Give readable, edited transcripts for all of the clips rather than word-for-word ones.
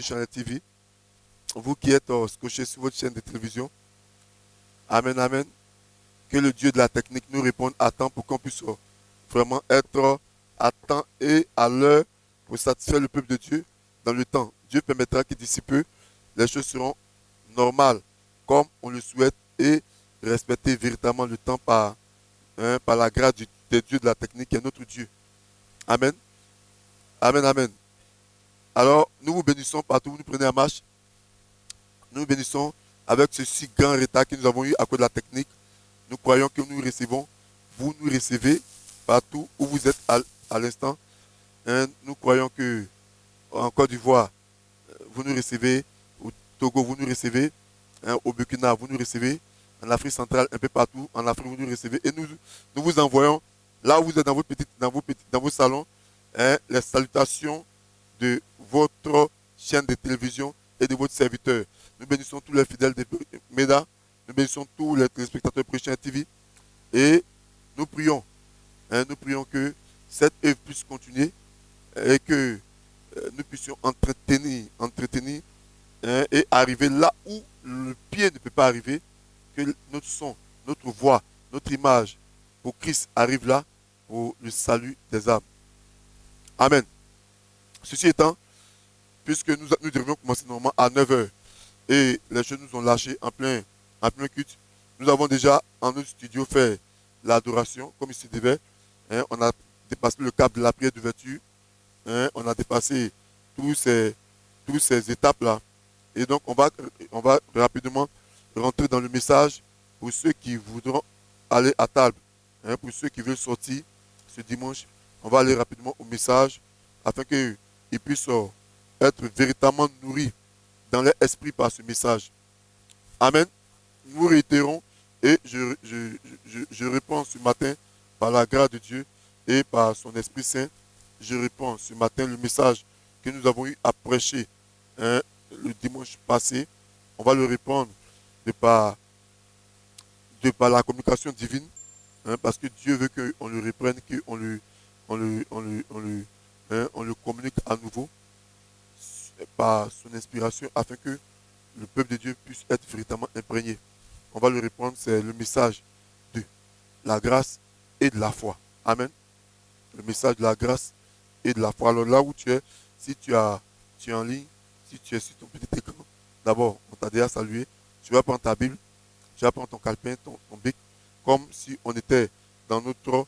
Channel TV, vous qui êtes scotchés sur votre chaîne de télévision. Amen, amen. Que le Dieu de la technique nous réponde à temps pour qu'on puisse vraiment être à temps et à l'heure pour satisfaire le peuple de Dieu dans le temps. Dieu permettra que d'ici peu, les choses seront normales comme on le souhaite et respecter véritablement le temps par la grâce des dieux de la technique et notre Dieu. Amen. Amen, amen. Alors, nous vous bénissons partout où vous nous prenez en marche. Nous vous bénissons avec ce si grand retard que nous avons eu à cause de la technique. Nous croyons que nous recevons, vous nous recevez partout où vous êtes à l'instant. Nous croyons que en Côte d'Ivoire, vous nous recevez, au Togo, vous nous recevez, au Burkina, vous nous recevez, en Afrique centrale, un peu partout, en Afrique, vous nous recevez. Et nous vous envoyons, là où vous êtes dans vos salons, les salutations de votre chaîne de télévision et de votre serviteur. Nous bénissons tous les fidèles de MEDA, nous bénissons tous les téléspectateurs Prêcheurs TV et nous prions que cette œuvre puisse continuer et que nous puissions entretenir et arriver là où le pied ne peut pas arriver, que notre son, notre voix, notre image pour Christ arrive là pour le salut des âmes. Amen. Ceci étant, puisque nous devrions commencer normalement à 9 heures et les jeunes nous ont lâchés en plein culte, nous avons déjà en notre studio fait l'adoration comme il se devait. On a dépassé le cap de la prière d'ouverture. On a dépassé toutes ces étapes-là. Et donc, on va rapidement rentrer dans le message pour ceux qui voudront aller à table. Pour ceux qui veulent sortir ce dimanche, on va aller rapidement au message afin qu'ils puissent être véritablement nourris dans leur esprit par ce message. Amen. Nous réitérons et je réponds ce matin par la grâce de Dieu et par son Esprit Saint. Je réponds ce matin le message que nous avons eu à prêcher le dimanche passé. On va le répondre de par la communication divine, parce que Dieu veut qu'on le reprenne, on le communique à nouveau par son inspiration afin que le peuple de Dieu puisse être véritablement imprégné. On va le répondre, c'est le message de la grâce et de la foi. Amen. Le message de la grâce et de la foi. Alors là où tu es, si tu es en ligne, si tu es sur ton petit écran, d'abord, on t'a déjà salué. Tu vas prendre ta Bible, tu vas prendre ton calepin, ton bic, comme si on était dans notre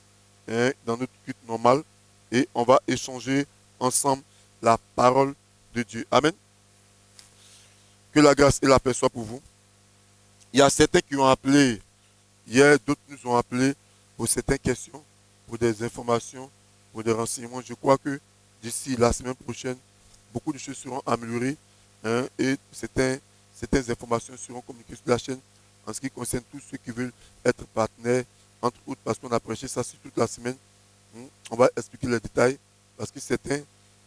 culte normal et on va échanger ensemble la parole de Dieu. Amen. Que la grâce et la paix soient pour vous. Il y a certains qui ont appelé hier, d'autres nous ont appelé pour certaines questions, pour des informations, pour des renseignements. Je crois que d'ici la semaine prochaine, beaucoup de choses seront améliorées et certaines informations seront communiquées sur la chaîne en ce qui concerne tous ceux qui veulent être partenaires, entre autres parce qu'on a prêché ça sur toute la semaine. On va expliquer les détails parce que certains,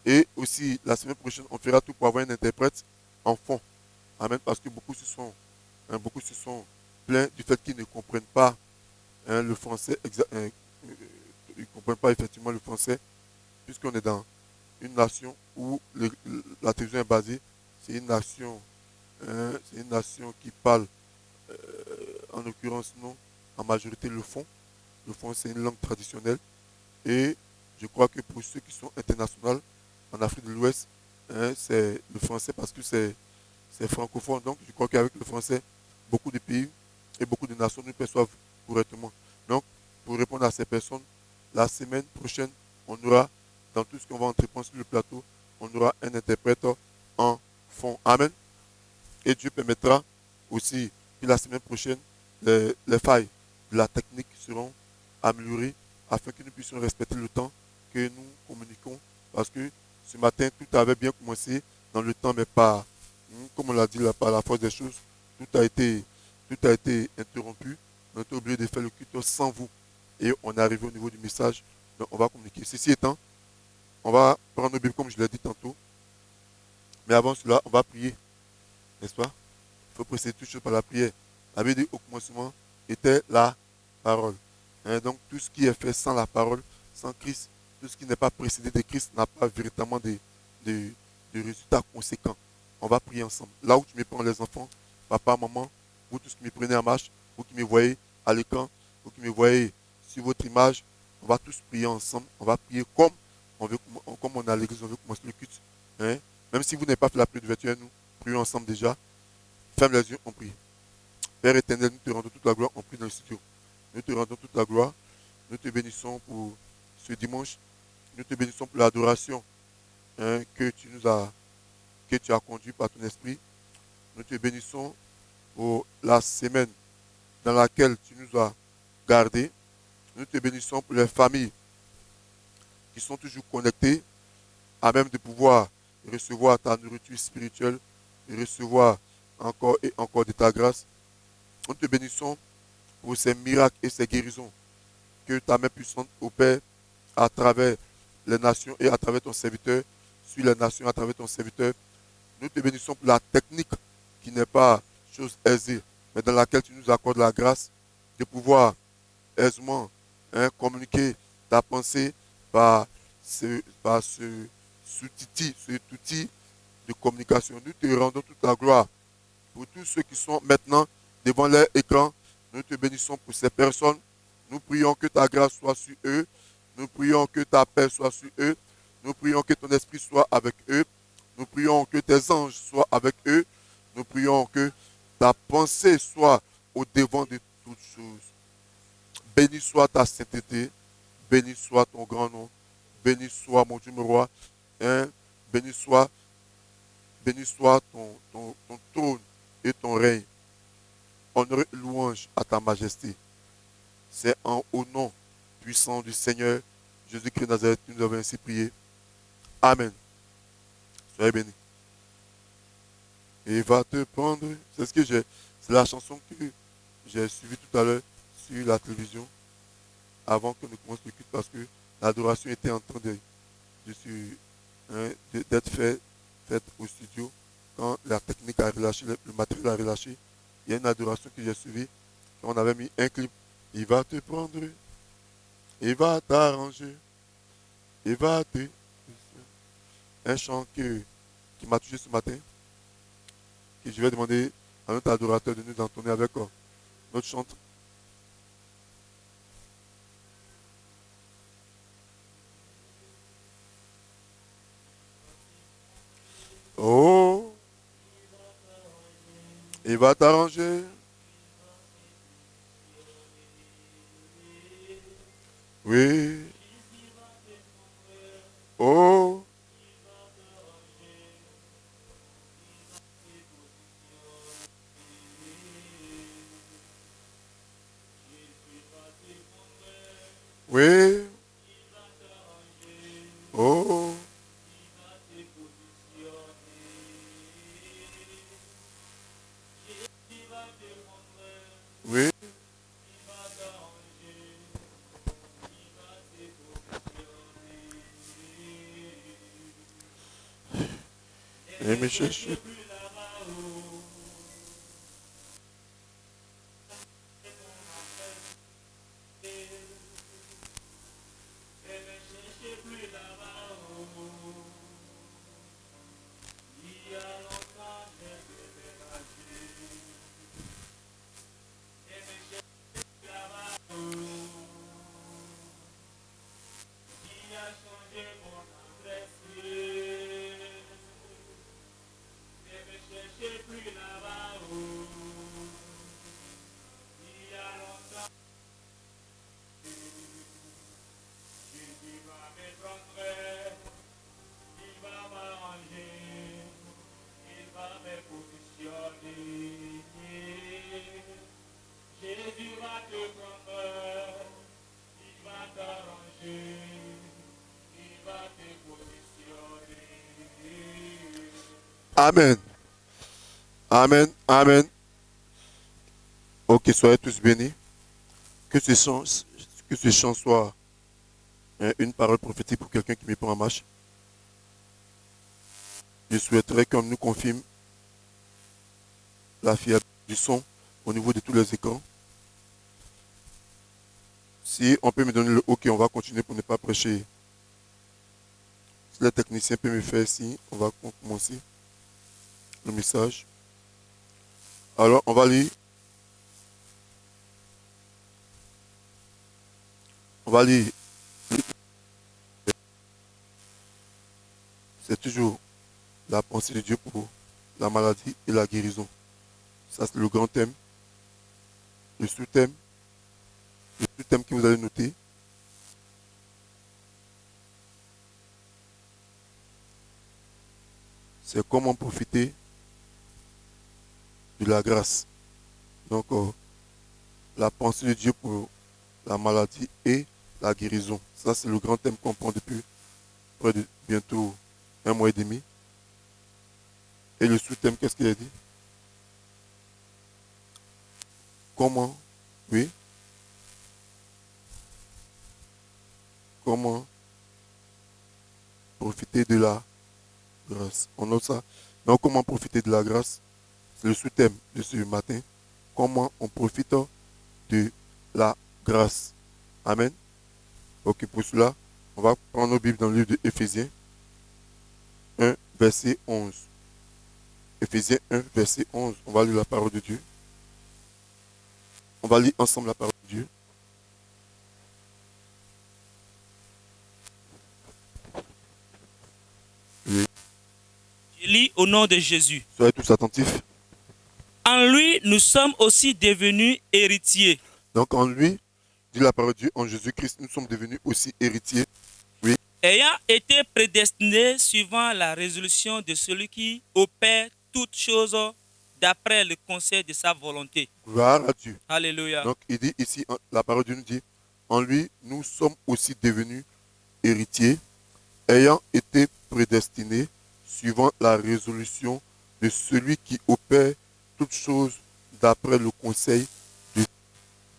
et aussi la semaine prochaine, on fera tout pour avoir un interprète en fond. Amen, parce que beaucoup se sont plaints du fait qu'ils ne comprennent pas le français, ils ne comprennent pas effectivement le français, puisqu'on est dans une nation où la télévision est basée. C'est une nation qui parle, en l'occurrence, non, en majorité le fond. Le fond, c'est une langue traditionnelle. Et je crois que pour ceux qui sont internationaux, en Afrique de l'Ouest, c'est le français parce que c'est francophone. Donc, je crois qu'avec le français, beaucoup de pays et beaucoup de nations nous perçoivent correctement. Donc, pour répondre à ces personnes, la semaine prochaine, on aura, dans tout ce qu'on va entreprendre sur le plateau, on aura un interprète en fond. Amen. Et Dieu permettra aussi que la semaine prochaine, les failles de la technique seront améliorées afin que nous puissions respecter le temps que nous communiquons. Parce que ce matin, tout avait bien commencé dans le temps, mais pas, comme on l'a dit, par la force des choses, tout a été interrompu. On a été obligé de faire le culte sans vous. Et on est arrivé au niveau du message. Donc on va communiquer. Ceci étant, on va prendre nos Bibles comme je l'ai dit tantôt. Mais avant cela, on va prier. N'est-ce pas? Il faut précéder tout chose par la prière. La Bible dit au commencement était la parole. Donc tout ce qui est fait sans la parole, sans Christ, tout ce qui n'est pas précédé de Christ n'a pas véritablement de résultats conséquents. on va prier ensemble. Là où tu me prends les enfants, papa, maman, vous tous qui me prenez en marche, vous qui me voyez à l'écran, vous qui me voyez sur votre image, on va tous prier ensemble. On va prier comme on est à l'église, on veut commencer le culte. Hein? Même si vous n'avez pas fait la prière d'ouverture, nous prions ensemble déjà. Ferme les yeux, on prie. Père éternel, nous te rendons toute la gloire, on prie dans le studio. Nous te rendons toute la gloire. Nous te bénissons pour ce dimanche. Nous te bénissons pour l'adoration, hein, que tu as conduit par ton esprit. Nous te bénissons pour la semaine dans laquelle tu nous as gardés. Nous te bénissons pour les familles qui sont toujours connectées, à même de pouvoir recevoir ta nourriture spirituelle, et recevoir encore et encore de ta grâce. Nous te bénissons pour ces miracles et ces guérisons que ta main puissante opère à travers les nations et à travers ton serviteur, sur les nations à travers ton serviteur. Nous te bénissons pour la technique qui n'est pas chose aisée, mais dans laquelle tu nous accordes la grâce de pouvoir aisément, hein, communiquer ta pensée par cet outil de communication. Nous te rendons toute la gloire pour tous ceux qui sont maintenant devant leur écran. Nous te bénissons pour ces personnes. Nous prions que ta grâce soit sur eux. Nous prions que ta paix soit sur eux. Nous prions que ton esprit soit avec eux. Nous prions que tes anges soient avec eux. Nous prions que ta pensée soit au devant de toutes choses. Béni soit ta sainteté. Béni soit ton grand nom. Béni soit mon Dieu, mon roi. Hein? Béni soit ton trône et ton règne. Honneur et louange à ta majesté. C'est au nom puissant du Seigneur Jésus-Christ de Nazareth que nous avons ainsi prié. Amen. Soyez bénis. Il va te prendre. C'est la chanson que j'ai suivie tout à l'heure sur la télévision avant que nous commencions le culte parce que l'adoration était en train d'être faite au studio. Quand la technique a relâché, le matériel a relâché, il y a une adoration que j'ai suivie. On avait mis un clip. Il va te prendre. Il va t'arranger. Il va te... Un chant qui m'a touché ce matin. Que je vais demander à notre adorateur de nous entonner avec notre chante. Oh, il va t'arranger. Oui. Oh. Oui. Oh. Oui. Et me chercher. Amen. Amen. Amen. Ok, soyez tous bénis. Que ce chant soit une parole prophétique pour quelqu'un qui me prend en marche. Je souhaiterais qu'on nous confirme la fiabilité du son au niveau de tous les écrans. Si on peut me donner le OK, on va continuer pour ne pas prêcher. Si le technicien peut me faire signe, on va commencer. le message. Alors, on va lire. On va lire. C'est toujours la pensée de Dieu pour la maladie et la guérison. Ça, c'est le grand thème. Le sous-thème. Le sous-thème que vous allez noter. C'est comment profiter de la grâce. Donc, la pensée de Dieu pour la maladie et la guérison. Ça, c'est le grand thème qu'on prend depuis près de bientôt 1 mois et demi. Et le sous-thème, qu'est-ce qu'il a dit? Comment, oui, comment profiter de la grâce. On note ça. Donc, comment profiter de la grâce? C'est le sous-thème de ce matin. Comment on profite de la grâce. Amen. Ok, pour cela, on va prendre nos Bibles dans le livre de Éphésiens 1, verset 11. Éphésiens 1, verset 11. On va lire la parole de Dieu. On va lire ensemble la parole de Dieu. Oui. Je lis au nom de Jésus. Soyez tous attentifs. En lui, nous sommes aussi devenus héritiers. Donc en lui, dit la parole de Dieu, en Jésus-Christ, nous sommes devenus aussi héritiers. Oui. Ayant été prédestinés suivant la résolution de celui qui opère toutes choses d'après le conseil de sa volonté. Gloire à Dieu. Alléluia. Donc il dit ici, la parole de Dieu nous dit, en lui, nous sommes aussi devenus héritiers, ayant été prédestinés suivant la résolution de celui qui opère toutes choses d'après le conseil de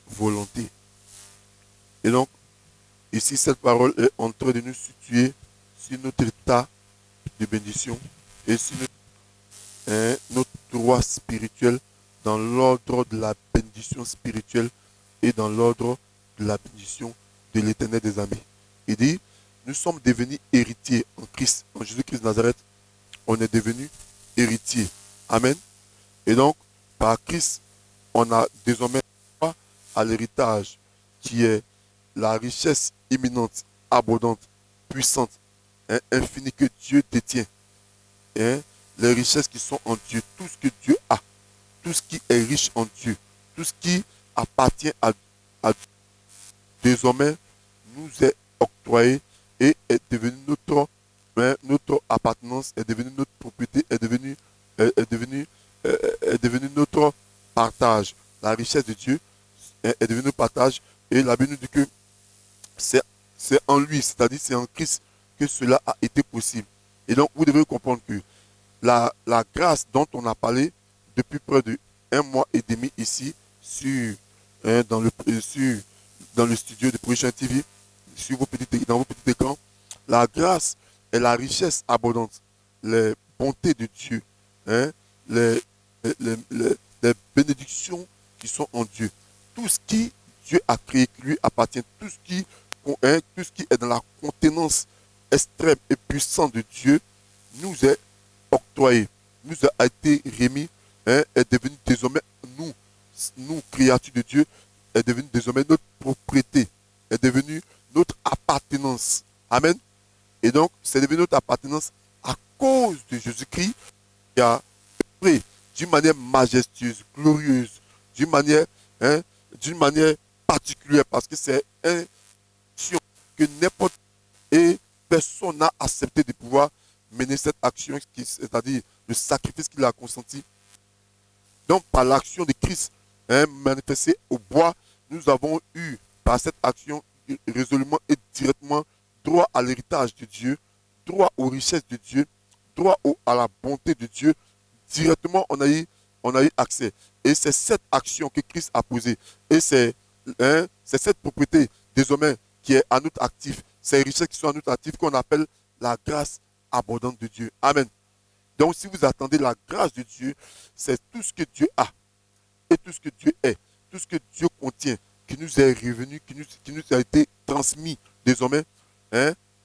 volonté. Et donc, ici, cette parole est en train de nous situer sur notre état de bénédiction et sur notre droit spirituel dans l'ordre de la bénédiction spirituelle et dans l'ordre de la bénédiction de l'éternel des amis. Il dit, nous sommes devenus héritiers en Christ, en Jésus-Christ de Nazareth. On est devenus héritiers. Amen. Et donc, par Christ, on a désormais droit à l'héritage qui est la richesse imminente, abondante, puissante, infinie que Dieu détient. Les richesses qui sont en Dieu, tout ce que Dieu a, tout ce qui est riche en Dieu, tout ce qui appartient à Dieu, désormais nous est octroyé et est devenu notre appartenance, est devenu notre propriété, est devenu notre partage. La richesse de Dieu est devenue notre partage. Et la Bible nous dit que c'est en lui, c'est-à-dire c'est en Christ que cela a été possible. Et donc vous devez comprendre que la grâce dont on a parlé depuis près de 1 mois et demi ici dans le studio de Prochain TV, dans vos petits écrans, la grâce est la richesse abondante, les bontés de Dieu, les bénédictions qui sont en Dieu. Tout ce qui Dieu a créé qui lui appartient, tout ce qui est dans la contenance extrême et puissante de Dieu nous est octroyé, nous a été remis, est devenu désormais nous créatures de Dieu, est devenu désormais notre propriété, est devenu notre appartenance. Amen. Et donc, c'est devenu notre appartenance à cause de Jésus-Christ qui a œuvré d'une manière majestueuse, glorieuse, d'une manière particulière, parce que c'est une action que n'importe et personne n'a accepté de pouvoir mener cette action, c'est-à-dire le sacrifice qu'il a consenti. Donc, par l'action de Christ manifestée au bois, nous avons eu, par cette action, résolument et directement, droit à l'héritage de Dieu, droit aux richesses de Dieu, droit à la bonté de Dieu. Directement, on a eu accès. Et c'est cette action que Christ a posée. Et c'est cette propriété, désormais, qui est à notre actif, ces richesses qui sont à notre actif, qu'on appelle la grâce abondante de Dieu. Amen. Donc, si vous attendez la grâce de Dieu, c'est tout ce que Dieu a et tout ce que Dieu est, tout ce que Dieu contient, qui nous est revenu, qui nous a été transmis désormais,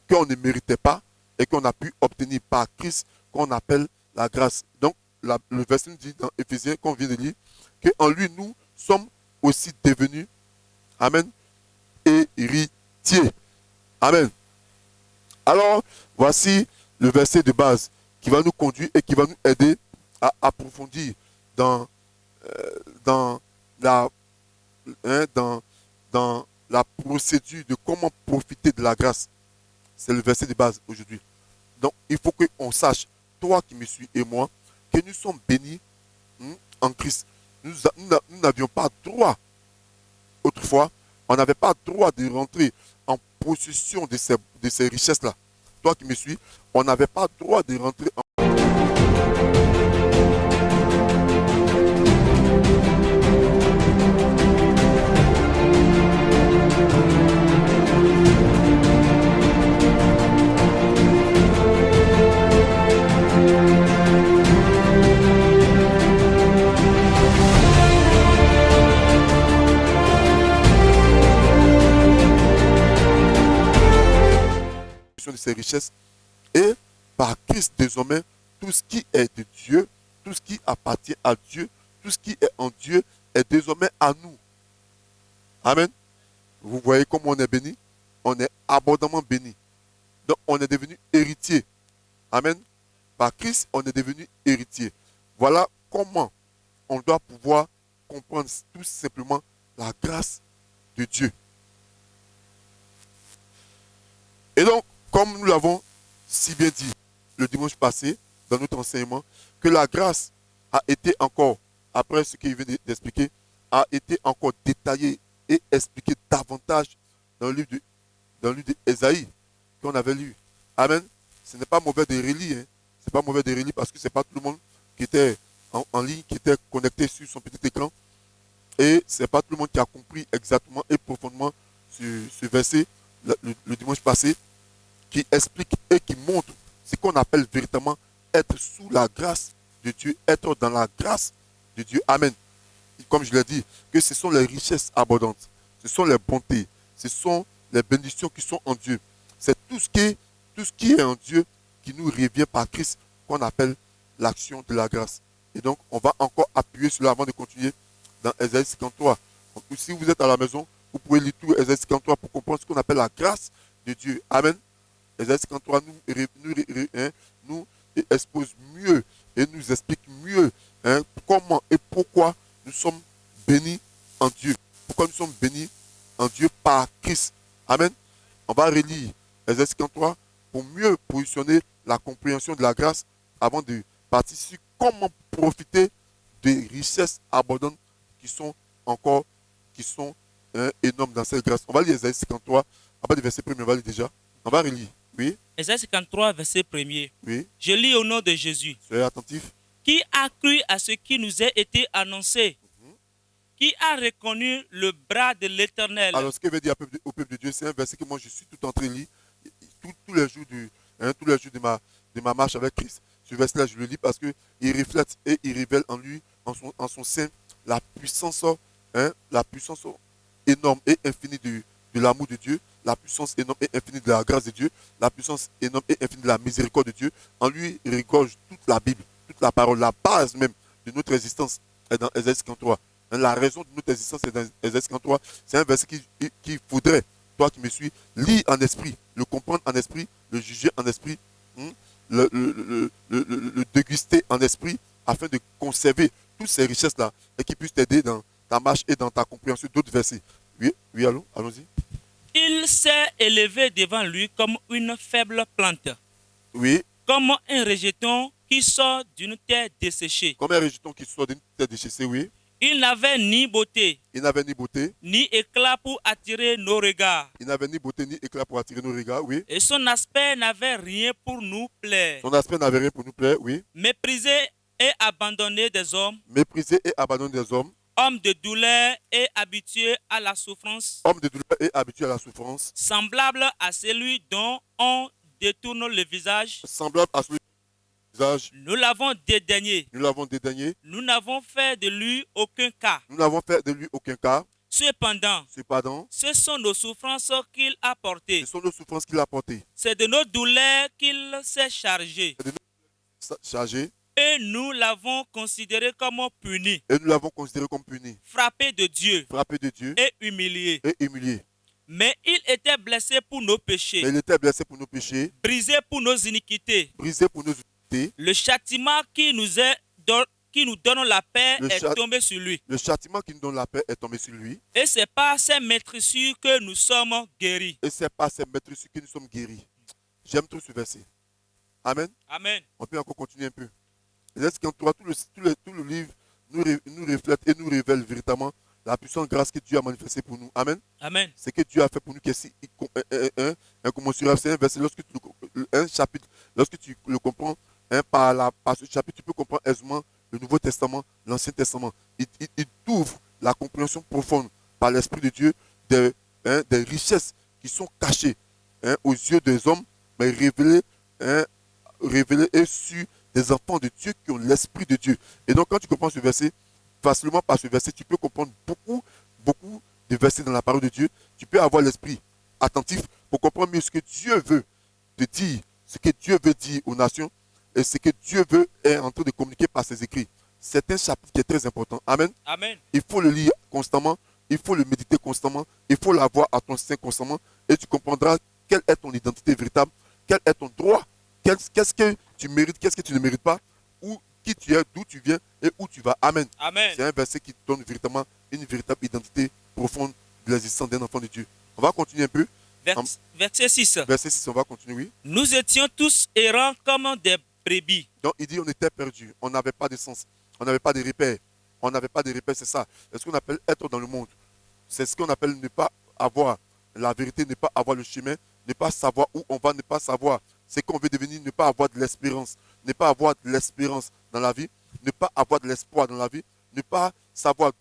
qu'on ne méritait pas et qu'on a pu obtenir par Christ, qu'on appelle la grâce. Donc, le verset nous dit dans Éphésiens qu'on vient de lire, qu'en lui, nous sommes aussi devenus, amen, héritiers. Amen. Alors, voici le verset de base qui va nous conduire et qui va nous aider à approfondir dans, dans, la, dans la procédure de comment profiter de la grâce. C'est le verset de base aujourd'hui. Donc, il faut qu'on sache, toi qui me suis et moi, que nous sommes bénis en Christ. Nous n'avions pas droit, autrefois, on n'avait pas droit de rentrer en possession de ces richesses-là. Toi qui me suis, on n'avait pas droit de rentrer en de ces richesses. Et par Christ, désormais, tout ce qui est de Dieu, tout ce qui appartient à Dieu, tout ce qui est en Dieu est désormais à nous. Amen. Vous voyez comment on est béni? On est abondamment béni. Donc, on est devenu héritier. Amen. Par Christ, on est devenu héritier. Voilà comment on doit pouvoir comprendre tout simplement la grâce de Dieu. Et donc, comme nous l'avons si bien dit le dimanche passé, dans notre enseignement, que la grâce a été encore, après ce qu'il vient d'expliquer, a été encore détaillée et expliquée davantage dans le livre d'Ésaïe qu'on avait lu. Amen. Ce n'est pas mauvais de relire. Hein. Ce n'est pas mauvais de relire parce que ce n'est pas tout le monde qui était en ligne, qui était connecté sur son petit écran. Et ce n'est pas tout le monde qui a compris exactement et profondément ce verset le dimanche passé, qui explique et qui montre ce qu'on appelle véritablement être sous la grâce de Dieu, être dans la grâce de Dieu. Amen. Et comme je l'ai dit, que ce sont les richesses abondantes, ce sont les bontés, ce sont les bénédictions qui sont en Dieu. C'est tout ce qui est en Dieu qui nous revient par Christ qu'on appelle l'action de la grâce. Et donc, on va encore appuyer sur cela avant de continuer dans Ésaïe 53. Donc, si vous êtes à la maison, vous pouvez lire tout Ésaïe 53 pour comprendre ce qu'on appelle la grâce de Dieu. Amen. Ésaïe 53 nous expose mieux et nous explique mieux comment et pourquoi nous sommes bénis en Dieu. Pourquoi nous sommes bénis en Dieu par Christ. Amen. On va relire Ésaïe 53 pour mieux positionner la compréhension de la grâce avant de partir sur comment profiter des richesses abondantes qui sont énormes dans cette grâce. On va lire Ésaïe 53, à partir du verset 1er, on va lire déjà. On va relire. Oui. Ésaïe 53, verset 1er. Oui. Je lis au nom de Jésus. Soyez attentifs. Qui a cru à ce qui nous a été annoncé? Qui a reconnu le bras de l'Éternel? Alors, ce que veut dire au peuple de Dieu, c'est un verset que moi je suis tout en train de lire tous les jours, de ma marche avec Christ. Ce verset-là, je le lis parce qu'il reflète et il révèle en lui, en son sein, la puissance énorme et infinie de l'amour de Dieu, la puissance énorme et infinie de la grâce de Dieu, la puissance énorme et infinie de la miséricorde de Dieu. En lui, il regorge toute la Bible, toute la parole, la base même de notre existence est dans Ésaïe 53. La raison de notre existence est dans Ésaïe 53. C'est un verset qu'il faudrait, toi qui me suis, lire en esprit, le comprendre en esprit, le juger en esprit, le déguster en esprit, afin de conserver toutes ces richesses-là et qui puissent t'aider dans ta marche et dans ta compréhension d'autres versets. Oui, allons-y. Il s'est élevé devant lui comme une faible plante. Oui. Comme un rejeton qui sort d'une terre desséchée. Comme un rejeton qui sort d'une terre desséchée, oui. Il n'avait ni beauté. Il n'avait ni beauté. Ni éclat pour attirer nos regards. Il n'avait ni beauté ni éclat pour attirer nos regards, oui. Et son aspect n'avait rien pour nous plaire. Son aspect n'avait rien pour nous plaire, oui. Méprisé et abandonné des hommes. Méprisé et abandonné des hommes. Homme de douleur et habitué à la souffrance. Homme de douleur et habitué à la souffrance. Semblable à celui dont on détourne le visage. Semblable à celui visage. Nous l'avons dédaigné. Nous l'avons dédaigné. Nous n'avons fait de lui aucun cas. Nous n'avons fait de lui aucun cas. Cependant, ce sont nos souffrances qu'il a portées. Ce sont nos souffrances qu'il a portées. C'est de nos douleurs qu'il s'est chargé. Chargé. Et nous l'avons considéré comme puni, Et nous l'avons considéré comme puni, frappé de Dieu frappé de Dieu et humilié. et humilié. Mais il était blessé pour nos Mais péchés, il était blessé pour nos péchés, brisé pour nos iniquités. brisé pour nos iniquités. Le châtiment qui nous donne la paix Le est cha- tombé sur lui. Le châtiment qui nous donne la paix est tombé sur lui. Et c'est par ses maîtrisures que nous sommes guéris. Et c'est par ses maîtrises que nous sommes guéris. J'aime trop ce verset. Amen. Amen. On peut encore continuer un peu. Laisse qu'en toi, tout le livre nous reflète et nous révèle véritablement la puissante grâce que Dieu a manifestée pour nous. Amen. Amen. Ce que Dieu a fait pour nous, qui est si incommensurable. C'est un verset, un chapitre, lorsque tu le comprends, par ce chapitre, tu peux comprendre aisément le Nouveau Testament, l'Ancien Testament. Il t'ouvre la compréhension profonde par l'Esprit de Dieu des richesses qui sont cachées aux yeux des hommes, mais révélées et sur des enfants de Dieu qui ont l'Esprit de Dieu. Et donc, quand tu comprends ce verset, facilement par ce verset, tu peux comprendre beaucoup de versets dans la parole de Dieu. Tu peux avoir l'esprit attentif pour comprendre mieux ce que Dieu veut te dire, ce que Dieu veut dire aux nations et ce que Dieu veut est en train de communiquer par ses écrits. C'est un chapitre qui est très important. Amen. Amen. Il faut le lire constamment, il faut le méditer constamment, il faut l'avoir à ton sein constamment et tu comprendras quelle est ton identité véritable, quel est ton droit, qu'est-ce que tu mérites, qu'est-ce que tu ne mérites pas, qui tu es, d'où tu viens et où tu vas. Amen. Amen. C'est un verset qui te donne véritablement une véritable identité profonde de l'existence d'un enfant de Dieu. On va continuer un peu. Verset 6. Verset 6, on va continuer, oui. Nous étions tous errants comme des brebis. Donc il dit on était perdus, on n'avait pas de sens, on n'avait pas de repères. On n'avait pas de repères, c'est ça. C'est ce qu'on appelle être dans le monde. C'est ce qu'on appelle ne pas avoir la vérité, ne pas avoir le chemin, ne pas savoir où on va, ne pas savoir ce qu'on veut devenir, ne pas avoir de l'espérance, ne pas avoir de l'espérance dans la vie, ne pas avoir de l'espoir dans la vie, ne pas savoir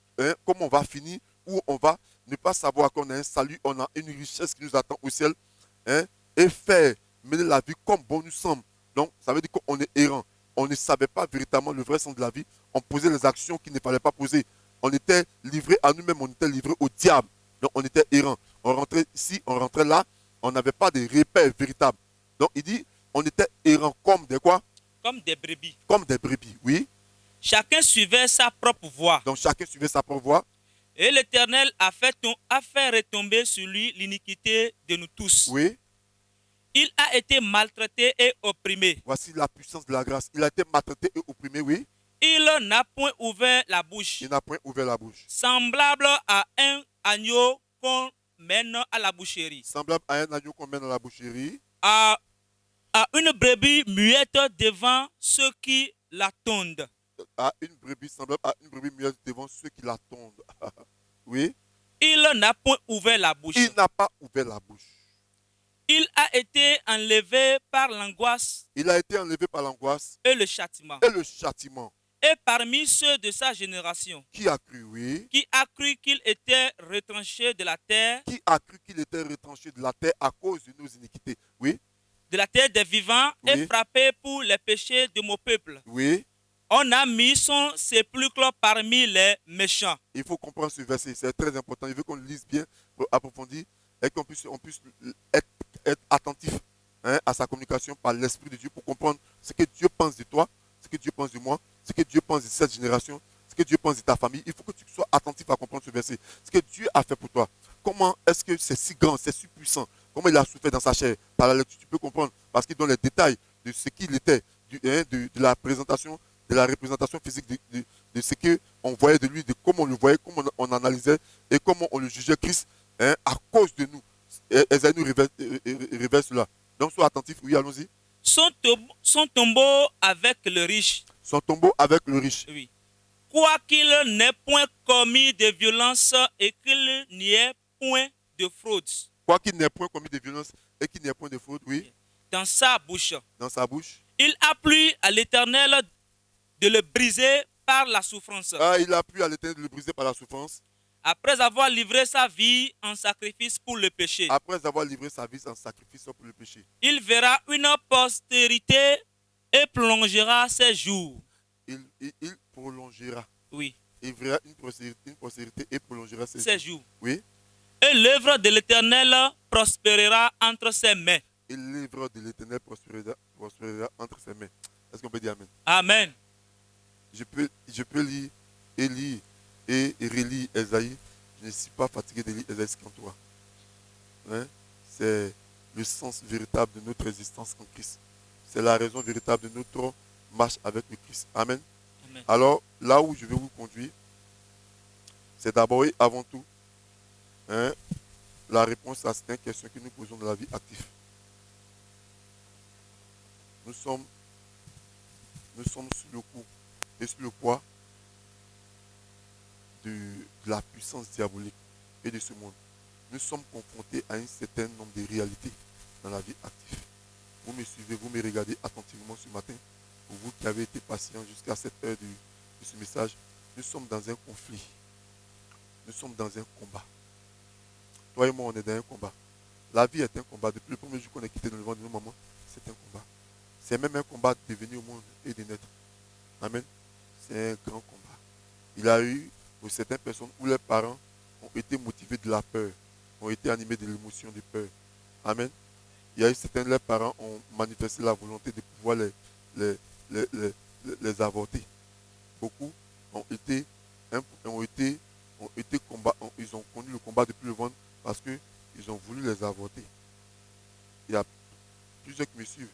comment on va finir, où on va, ne pas savoir qu'on a un salut, on a une richesse qui nous attend au ciel, et faire mener la vie comme bon nous semble. Donc, ça veut dire qu'on est errant. On ne savait pas véritablement le vrai sens de la vie. On posait les actions qu'il ne fallait pas poser. On était livré à nous-mêmes, on était livré au diable. Donc, on était errant. On rentrait ici, on rentrait là. On n'avait pas de repères véritables. Donc, il dit, on était errant comme des quoi? Comme des brebis. Comme des brebis, oui. Chacun suivait sa propre voie. Donc, chacun suivait sa propre voie. Et l'Éternel a fait retomber sur lui l'iniquité de nous tous. Oui. Il a été maltraité et opprimé. Voici la puissance de la grâce. Il a été maltraité et opprimé, oui. Il n'a point ouvert la bouche. Il n'a point ouvert la bouche. Semblable à un agneau qu'on mène à la boucherie. Semblable à un agneau qu'on mène à la boucherie. À une brebis muette devant ceux qui l'attendent. À une brebis semblable à une brebis muette devant ceux qui l'attendent. Oui. Il n'a point ouvert la bouche. Il n'a pas ouvert la bouche. Il a été enlevé par l'angoisse. Il a été enlevé par l'angoisse et le châtiment. et le châtiment. Et parmi ceux de sa génération, Qui a cru, oui. qui a cru qu'il était retranché de la terre, Qui a cru qu'il était retranché de la terre à cause de nos iniquités. Oui. de la terre des vivants, Oui. et frappé pour les péchés de mon peuple. Oui. On a mis son sépulcre parmi les méchants. Il faut comprendre ce verset. C'est très important. Il veut qu'on le lise bien, approfondi, et qu'on puisse être attentif à sa communication par l'Esprit de Dieu pour comprendre ce que Dieu pense de toi, ce que Dieu pense de moi, ce que Dieu pense de cette génération, ce que Dieu pense de ta famille. Il faut que tu sois attentif à comprendre ce verset. Ce que Dieu a fait pour toi. Comment est-ce que c'est si grand, c'est si puissant? Comment il a souffert dans sa chair? Par la lecture, tu peux comprendre. Parce qu'il donne les détails de ce qu'il était, de la présentation, de la représentation physique de ce qu'on voyait de lui, de comment on le voyait, comment on analysait et comment on le jugeait Christ à cause de nous. Esaïe nous révèle cela. Donc sois attentif, oui, allons-y. Son tombeau avec le riche. Son tombeau avec le riche. Oui. Quoiqu'il n'ait point commis de violence et qu'il n'y ait point de fraude. Quoiqu'il n'ait point commis de violence et qu'il n'y ait point de fraude, oui. Dans sa bouche. Dans sa bouche. Il a plu à l'Éternel de le briser par la souffrance. Ah, il a plu à l'Éternel de le briser par la souffrance. Après avoir livré sa vie en sacrifice pour le péché. Après avoir livré sa vie en sacrifice pour le péché. Il verra une postérité et prolongera ses jours. Il prolongera. Oui. Il verra une postérité et prolongera ses jours. Oui. Et l'œuvre de l'Éternel prospérera entre ses mains. Et l'œuvre de l'Éternel prospérera entre ses mains. Est-ce qu'on peut dire Amen? Amen. je peux lire et lire et relire Esaïe. Je ne suis pas fatigué de lire Esaïe 53. Hein? C'est le sens véritable de notre existence en Christ. C'est la raison véritable de notre marche avec le Christ. Amen. Amen. Alors, là où je vais vous conduire, c'est d'abord et avant tout hein, la réponse à cette question que nous posons dans la vie active. Nous sommes sous le coup et sous le poids de la puissance diabolique et de ce monde. Nous sommes confrontés à un certain nombre de réalités dans la vie active. Vous me suivez, vous me regardez attentivement ce matin. Pour vous qui avez été patient jusqu'à cette heure de ce message, nous sommes dans un conflit. Nous sommes dans un combat. Toi et moi, on est dans un combat. La vie est un combat. Depuis le premier jour qu'on est quitté dans le ventre de nos mamans, c'est un combat. C'est même un combat de venir au monde et de naître. Amen. C'est un grand combat. Il y a eu pour certaines personnes où les parents ont été motivés de la peur, ont été animés de l'émotion de peur. Amen. Il y a eu certains, les parents ont manifesté la volonté de pouvoir les, les, les, les avorter. Beaucoup ont été combat, ils ont connu le combat depuis le ventre parce qu'ils ont voulu les avorter. Il y a plusieurs qui me suivent.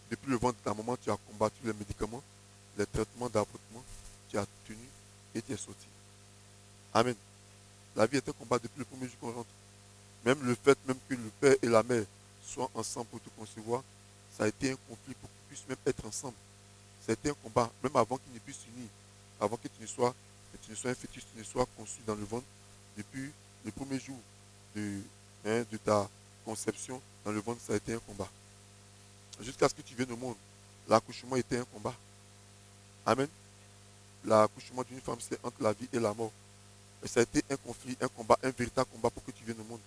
Depuis le ventre, à un moment, tu as combattu les médicaments, les traitements d'avortement, tu as tenu et tu es sorti. Amen. La vie est un combat depuis le premier jour qu'on rentre. Même le fait même que le père et la mère soient ensemble pour te concevoir, ça a été un conflit pour qu'ils puissent même être ensemble. Ça a été un combat, même avant qu'ils ne puissent s'unir, avant que tu ne sois un fœtus, tu ne sois conçu dans le ventre. Depuis le premier jour de ta conception dans le ventre, ça a été un combat. Jusqu'à ce que tu viennes au monde, l'accouchement était un combat. Amen. L'accouchement d'une femme, c'est entre la vie et la mort. Et ça a été un conflit, un combat, un véritable combat pour que tu viennes au monde.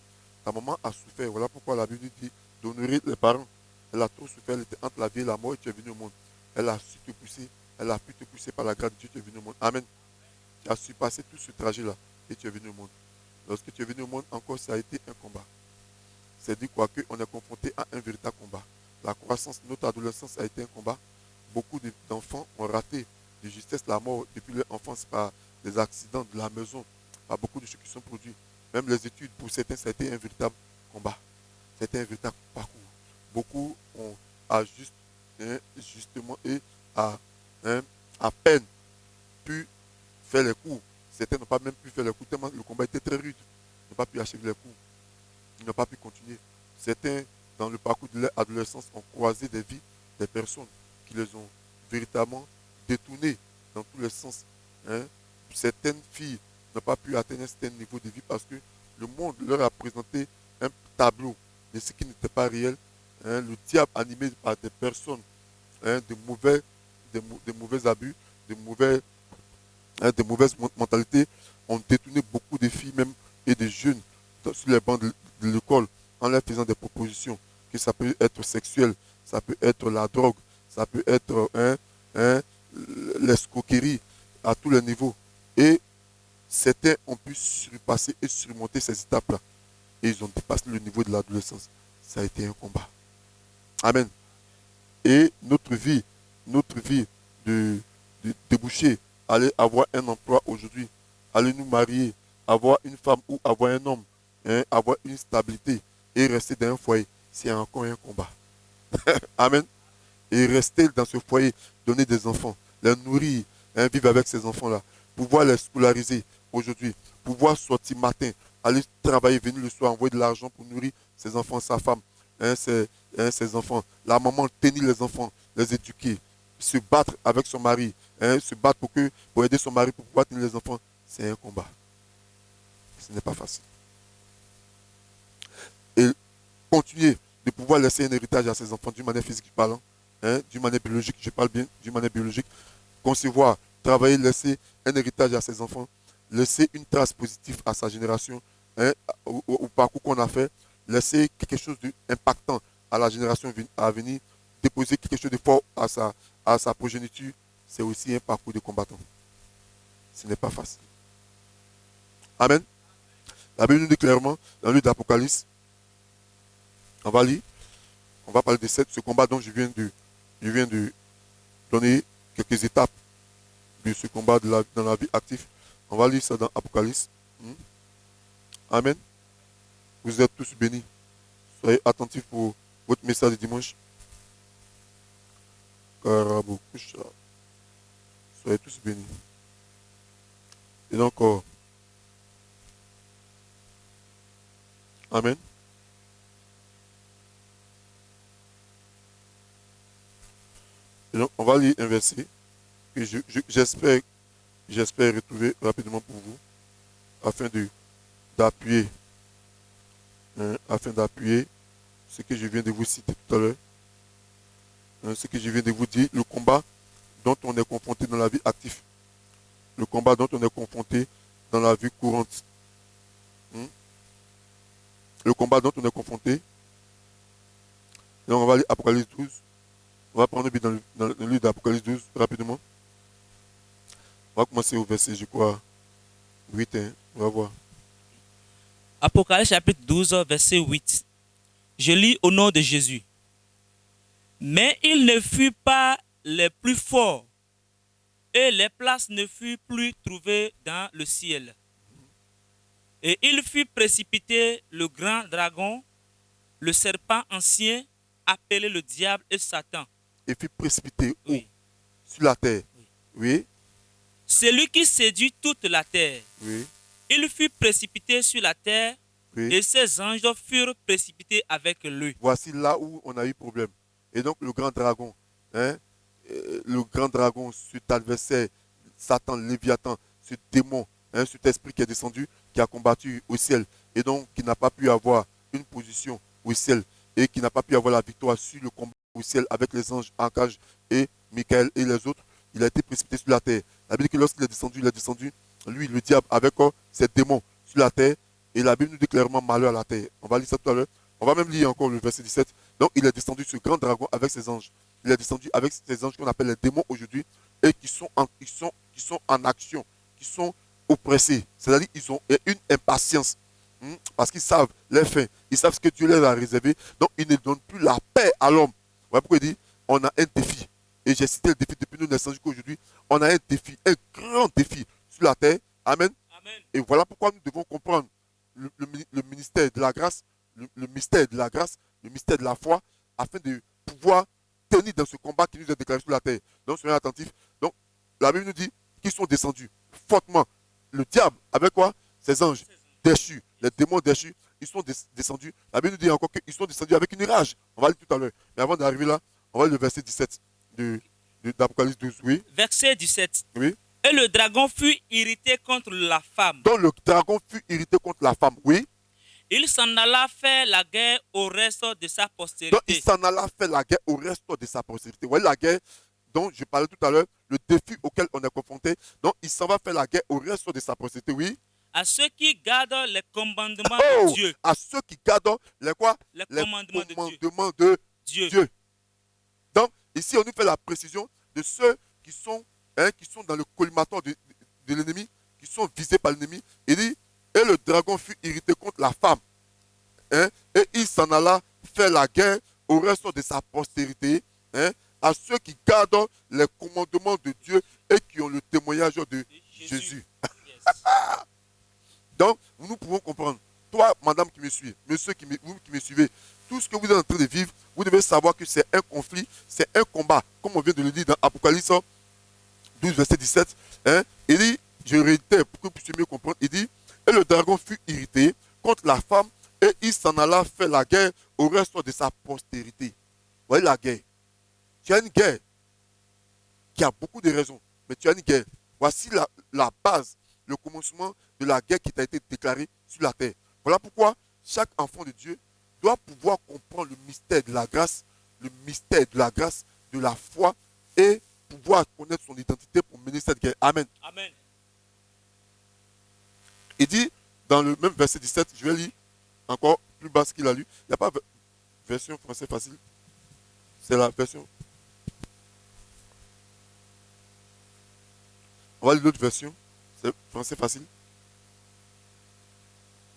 Ta maman a souffert. Voilà pourquoi la Bible dit d'honorer les parents. Elle a trop souffert. Elle était entre la vie et la mort et tu es venu au monde. Elle a su te pousser. Elle a pu te pousser par la grâce de Dieu. Tu es venu au monde. Amen. Tu as su passer tout ce trajet-là et tu es venu au monde. Lorsque tu es venu au monde, encore, ça a été un combat. C'est dit quoi qu'on est confronté à un véritable combat. La croissance, notre adolescence a été un combat. Beaucoup d'enfants ont raté de justesse la mort depuis leur enfance par des accidents de la maison, par beaucoup de choses qui sont produits. Même les études, pour certains, ça a été un véritable combat. C'était un véritable parcours. Beaucoup ont justement et à peine pu faire les cours. Certains n'ont pas même pu faire les cours tellement le combat était très rude. Ils n'ont pas pu achever les cours. Ils n'ont pas pu continuer. Certains, dans le parcours de leur adolescence, ont croisé des vies, des personnes qui les ont véritablement détournées dans tous les sens. Hein. Certaines filles n'ont pas pu atteindre un certain niveau de vie parce que le monde leur a présenté un tableau de ce qui n'était pas réel. Hein. Le diable animé par des personnes, hein, de mauvais abus, de mauvaises mentalités, ont détourné beaucoup de filles même et de jeunes sur les bancs de l'école en leur faisant des propositions, que ça peut être sexuel, ça peut être la drogue, ça peut être l'escroquerie à tous les niveaux. Et certains ont pu surpasser et surmonter ces étapes-là. Et ils ont dépassé le niveau de l'adolescence. Ça a été un combat. Amen. Et notre vie de déboucher, aller avoir un emploi aujourd'hui, aller nous marier, avoir une femme ou avoir un homme, hein, avoir une stabilité et rester dans un foyer, c'est encore un combat. Amen. Et rester dans ce foyer, donner des enfants, les nourrir, hein, vivre avec ces enfants-là, pouvoir les scolariser aujourd'hui, pouvoir sortir matin, aller travailler, venir le soir, envoyer de l'argent pour nourrir ses enfants, sa femme, hein, ses enfants. La maman tenir les enfants, les éduquer, se battre avec son mari, hein, se battre pour aider son mari pour pouvoir tenir les enfants, c'est un combat. Ce n'est pas facile. Et continuer de pouvoir laisser un héritage à ses enfants d'une manière physique parlant, hein, d'une manière biologique, je parle bien, d'une manière biologique, concevoir, travailler, laisser un héritage à ses enfants, laisser une trace positive à sa génération, hein, au parcours qu'on a fait, laisser quelque chose d'impactant à la génération à venir, déposer quelque chose de fort à sa progéniture, c'est aussi un parcours de combattant. Ce n'est pas facile. Amen. La Bible nous dit clairement, dans le livre d'Apocalypse, on va lire, on va parler de ce combat dont je viens de donner quelques étapes. de ce combat dans la vie active. On va lire ça dans Apocalypse. Hmm. Amen. Vous êtes tous bénis. Soyez attentifs pour votre message de dimanche. Karabokusha. Soyez tous bénis. Et donc, Amen. Et donc, on va lire un verset que j'espère retrouver rapidement pour vous afin d'appuyer ce que je viens de vous citer tout à l'heure, ce que je viens de vous dire, le combat dont on est confronté dans la vie active, le combat dont on est confronté dans la vie courante, le combat dont on est confronté. Et donc on va lire Apocalypse 12, on va prendre dans le livre d'Apocalypse 12 rapidement. On va commencer au verset, je crois, 8, hein. On va voir. Apocalypse chapitre 12, verset 8. Je lis au nom de Jésus. Mais il ne fut pas les plus forts, et les places ne furent plus trouvées dans le ciel. Et il fut précipité le grand dragon, le serpent ancien, appelé le diable et Satan. Et fut précipité où? Oui. Sur la terre. Oui. Celui qui séduit toute la terre. Oui. Il fut précipité sur la terre, Oui. et ses anges furent précipités avec lui. Voici là où on a eu problème. Et donc le grand dragon, cet adversaire, Satan, Léviathan, ce démon, cet esprit qui est descendu, qui a combattu au ciel, et donc qui n'a pas pu avoir une position au ciel, et qui n'a pas pu avoir la victoire sur le combat au ciel avec les anges, Archange et Michael et les autres, il a été précipité sur la terre. La Bible dit que lorsqu'il est descendu, lui, le diable, avec ses démons sur la terre, et la Bible nous dit clairement malheur à la terre. On va lire ça tout à l'heure. On va même lire encore le verset 17. Donc, il est descendu sur grand dragon avec ses anges. Il est descendu avec ces anges qu'on appelle les démons aujourd'hui et qui sont en action, qui sont oppressés. C'est-à-dire qu'ils ont une impatience parce qu'ils savent les fins. Ils savent ce que Dieu leur a réservé. Donc, ils ne donnent plus la paix à l'homme. Voilà pourquoi il dit on a un défi. Et j'ai cité le défi depuis nos naissances jusqu'à aujourd'hui. On a un défi, un grand défi sur la terre. Amen. Amen. Et voilà pourquoi nous devons comprendre le ministère de la grâce, le mystère de la grâce, le mystère de la foi, afin de pouvoir tenir dans ce combat qui nous est déclaré sur la terre. Donc, soyez attentifs. Donc, la Bible nous dit qu'ils sont descendus fortement. Le diable, avec quoi? Ses anges déchus, les démons déchus, ils sont descendus. La Bible nous dit encore qu'ils sont descendus avec une rage. On va le lire tout à l'heure. Mais avant d'arriver là, on va lire le verset 17 d'Apocalypse 12. Oui. Verset 17. Oui. Et le dragon fut irrité contre la femme. Donc le dragon fut irrité contre la femme. Oui. Il s'en alla faire la guerre au reste de sa postérité. Donc il s'en alla faire la guerre au reste de sa postérité. Vous voyez la guerre dont je parlais tout à l'heure, le défi auquel on est confronté. Donc il s'en va faire la guerre au reste de sa postérité. Oui. À ceux qui gardent les commandements de Dieu. À ceux qui gardent les quoi? Les commandements de Dieu. Donc ici on nous fait la précision de ceux qui sont dans le collimateur de l'ennemi, qui sont visés par l'ennemi. Il dit, et le dragon fut irrité contre la femme. Et il s'en alla faire la guerre au reste de sa postérité, à ceux qui gardent les commandements de Dieu et qui ont le témoignage de Jésus. Yes. Donc, nous pouvons comprendre. Toi, madame qui me suit, monsieur vous qui me suivez, tout ce que vous êtes en train de vivre, vous devez savoir que c'est un conflit, c'est un combat, comme on vient de le dire dans Apocalypse 12, verset 17, il dit, je réitère pour que vous puissiez mieux comprendre, il dit, et le dragon fut irrité contre la femme et il s'en alla faire la guerre au reste de sa postérité. Vous voyez la guerre. Tu as une guerre qui a beaucoup de raisons, mais tu as une guerre. Voici la base, le commencement de la guerre qui t'a été déclarée sur la terre. Voilà pourquoi chaque enfant de Dieu doit pouvoir comprendre le mystère de la grâce, de la foi et pouvoir connaître son identité pour mener cette guerre. Amen. Amen. Il dit, dans le même verset 17, je vais lire encore plus bas ce qu'il a lu. Il n'y a pas version français facile. C'est la version. On va lire l'autre version. C'est français facile.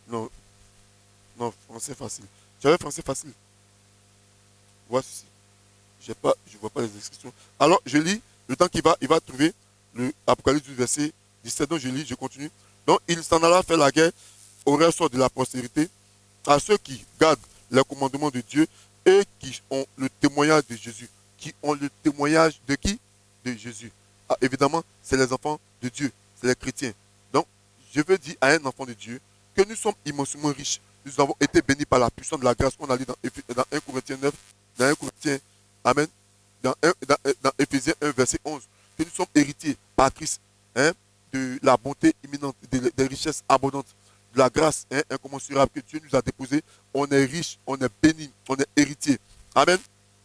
Non, français facile. J'avais français facile. Voici. Je ne vois pas les descriptions. Alors, je lis. Le temps qu'il va trouver. le Apocalypse 12, verset 17, donc je lis, je continue. Donc il s'en alla faire la guerre au ressort de la postérité, à ceux qui gardent les commandements de Dieu et qui ont le témoignage de Jésus. Qui ont le témoignage de qui? De Jésus. Ah, évidemment, c'est les enfants de Dieu, c'est les chrétiens. Donc, je veux dire à un enfant de Dieu que nous sommes immensément riches. Nous avons été bénis par la puissance de la grâce qu'on a lu dans 1 Corinthiens 9, dans 1 Corinthiens, Amen, dans Éphésiens 1, verset 11, que nous sommes héritiers par Christ, hein, de la bonté imminente, des richesses abondantes, de la grâce incommensurable que Dieu nous a déposée. On est riche, on est béni, on est héritier. Amen.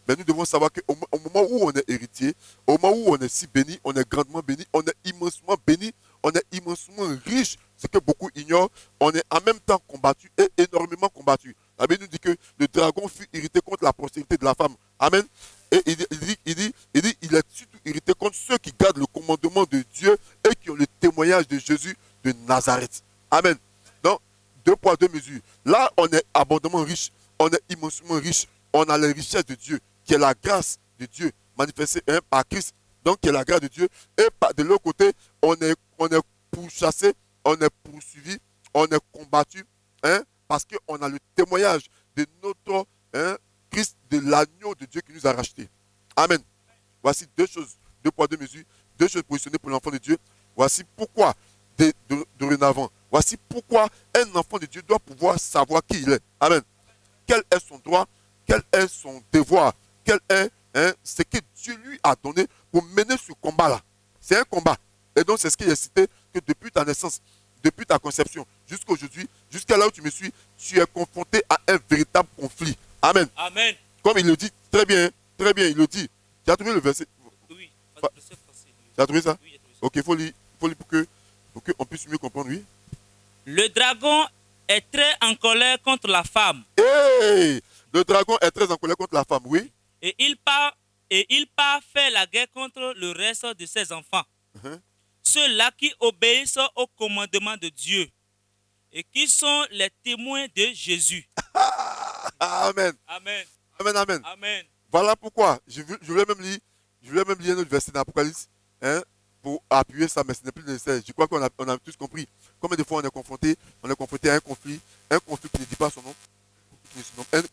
Mais nous devons savoir qu'au moment où on est héritier, au moment où on est si béni, on est grandement béni, on est immensement béni, on est immensement riche, ce que beaucoup ignorent. On est en même temps combattu et énormément combattu. La Bible nous dit que le dragon fut irrité contre la postérité de la femme. Amen. Et il est surtout irrité contre ceux qui gardent le commandement de Dieu et qui ont le témoignage de Jésus de Nazareth. Amen. Donc, 2 poids, 2 mesures. Là, on est abondamment riche, on est immensement riche, on a les richesses de Dieu, qui est la grâce de Dieu manifestée par Christ, donc qui est la grâce de Dieu. Et de l'autre côté, on est pourchassé, on est poursuivi, on est combattu, parce qu'on a le témoignage de notre Christ, de l'agneau de Dieu qui nous a rachetés. Amen. Voici 2 choses, 2 poids, 2 mesures, 2 choses positionnées pour l'enfant de Dieu. Voici pourquoi, dorénavant, voici pourquoi un enfant de Dieu doit pouvoir savoir qui il est. Amen. Quel est son droit, quel est son devoir, quel est ce que Dieu lui a donné pour mener ce combat-là. C'est un combat. Et donc, c'est ce qui est cité que depuis ta naissance, depuis ta conception, jusqu'à aujourd'hui, jusqu'à là où tu me suis, tu es confronté à un véritable conflit. Amen. Amen. Comme il le dit, très bien, il le dit. Tu as trouvé le verset? Oui, verset français. Tu as trouvé ça? Oui, j'ai trouvé ça. Ok, il faut lire pour qu'on puisse mieux comprendre, oui. Le dragon est très en colère contre la femme. Hey! Le dragon est très en colère contre la femme, oui. Et il part faire la guerre contre le reste de ses enfants. Uh-huh. Ceux-là qui obéissent au commandement de Dieu et qui sont les témoins de Jésus. Amen. Amen. Amen, amen. Amen. Voilà pourquoi je voulais même lire un autre verset d'Apocalypse pour appuyer ça, mais ce n'est plus nécessaire. Je crois qu'on a tous compris. Combien de fois on est confronté à un conflit qui ne dit pas son nom, un conflit qui a un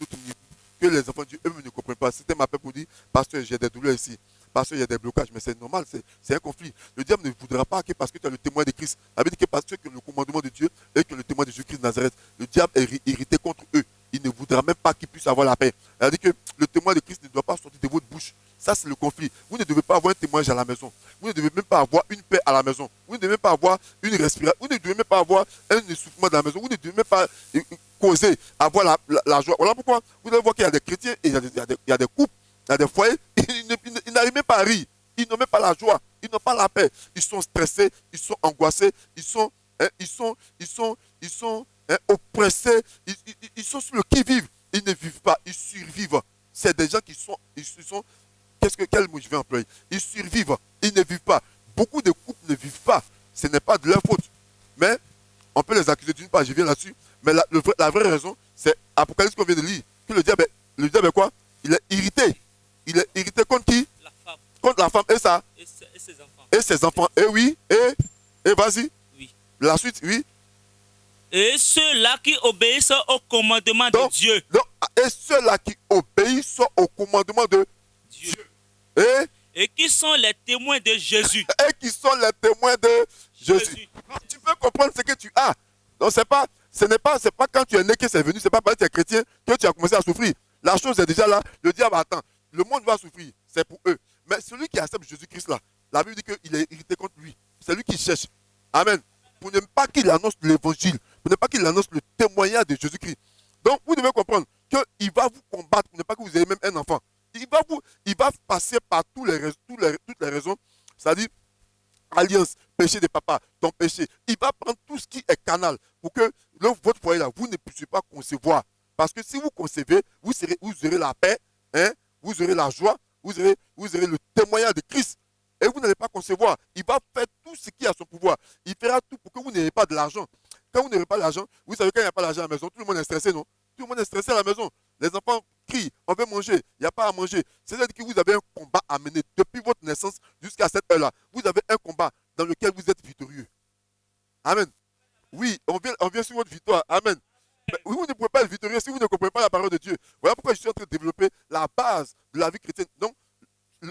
autre niveau, que les enfants de Dieu eux-mêmes ne comprennent pas. C'était ma paix pour dire, pasteur, j'ai des douleurs ici, pasteur, il y a des blocages, mais c'est normal, c'est un conflit. Le diable ne voudra pas que parce que tu as le témoin de Christ, ça veut dire que parce que le commandement de Dieu et que le témoin de Jésus-Christ de Nazareth, le diable est irrité contre eux. Il ne voudra même pas qu'ils puissent avoir la paix. C'est-à-dire que le témoin de Christ ne doit pas sortir de votre bouche. Ça, c'est le conflit. Vous ne devez pas avoir un témoignage à la maison. Vous ne devez même pas avoir une paix à la maison. Vous ne devez même pas avoir une respiration. Vous ne devez même pas avoir un essoufflement de la maison. Vous ne devez même pas causer, avoir la joie. Voilà pourquoi vous devez voir qu'il y a des chrétiens et il y a des couples, il y a des foyers. Ils n'arrivent même pas à rire. Ils n'ont même pas la joie. Ils n'ont pas la paix. Ils sont stressés. Ils sont angoissés. Ils sont oppressés. Ils sont sur le qui-vive. Ils ne vivent pas. Ils survivent. C'est des gens qui sont quel mot je vais employer? Ils survivent, ils ne vivent pas. Beaucoup de couples ne vivent pas. Ce n'est pas de leur faute. Mais on peut les accuser d'une part, je viens là-dessus. Mais la vraie raison, c'est Apocalypse qu'on vient de lire. Que le diable est quoi? Il est irrité. Il est irrité contre qui? La femme. Contre la femme et ça. Et ses enfants. Et ses enfants. Et oui. Et vas-y. Oui. La suite, oui. Et ceux-là qui obéissent au commandement de Dieu. Et ceux-là qui obéissent au commandement de Dieu. Et qui sont les témoins de Jésus. Et qui sont les témoins de Jésus. Tu peux comprendre ce que tu as. Donc c'est pas quand tu es né que c'est venu, c'est pas parce que tu es chrétien que tu as commencé à souffrir. La chose est déjà là. Le diable attend. Le monde va souffrir. C'est pour eux. Mais celui qui accepte Jésus-Christ là, la Bible dit qu'il est irrité contre lui. C'est lui qui cherche. Amen. Pour ne pas qu'il annonce l'évangile. Pour ne pas qu'il annonce le témoignage de Jésus-Christ. Donc vous devez comprendre qu'il va vous combattre pour ne pas que vous ayez même un enfant. Il va passer par toutes les raisons, c'est-à-dire alliance, péché de papa, ton péché. Il va prendre tout ce qui est canal pour que votre foyer là, vous ne puissiez pas concevoir. Parce que si vous concevez, vous aurez la paix, vous aurez la joie, vous aurez le témoignage de Christ. Et vous n'allez pas concevoir. Il va faire tout ce qui est à son pouvoir. Il fera tout pour que vous n'ayez pas de l'argent. Quand vous n'avez pas l'argent, vous savez quand il n'y a pas l'argent à la maison, tout le monde est stressé, non? Tout le monde est stressé à la maison. Les enfants crient, on veut manger, il n'y a pas à manger. C'est-à-dire que vous avez un combat à mener depuis votre naissance jusqu'à cette heure-là. Vous avez un combat dans lequel vous êtes victorieux. Amen. Oui, on vient sur votre victoire. Amen. Mais vous ne pouvez pas être victorieux si vous ne comprenez pas la parole de Dieu. Voilà pourquoi je suis en train de développer la base de la vie chrétienne. Donc,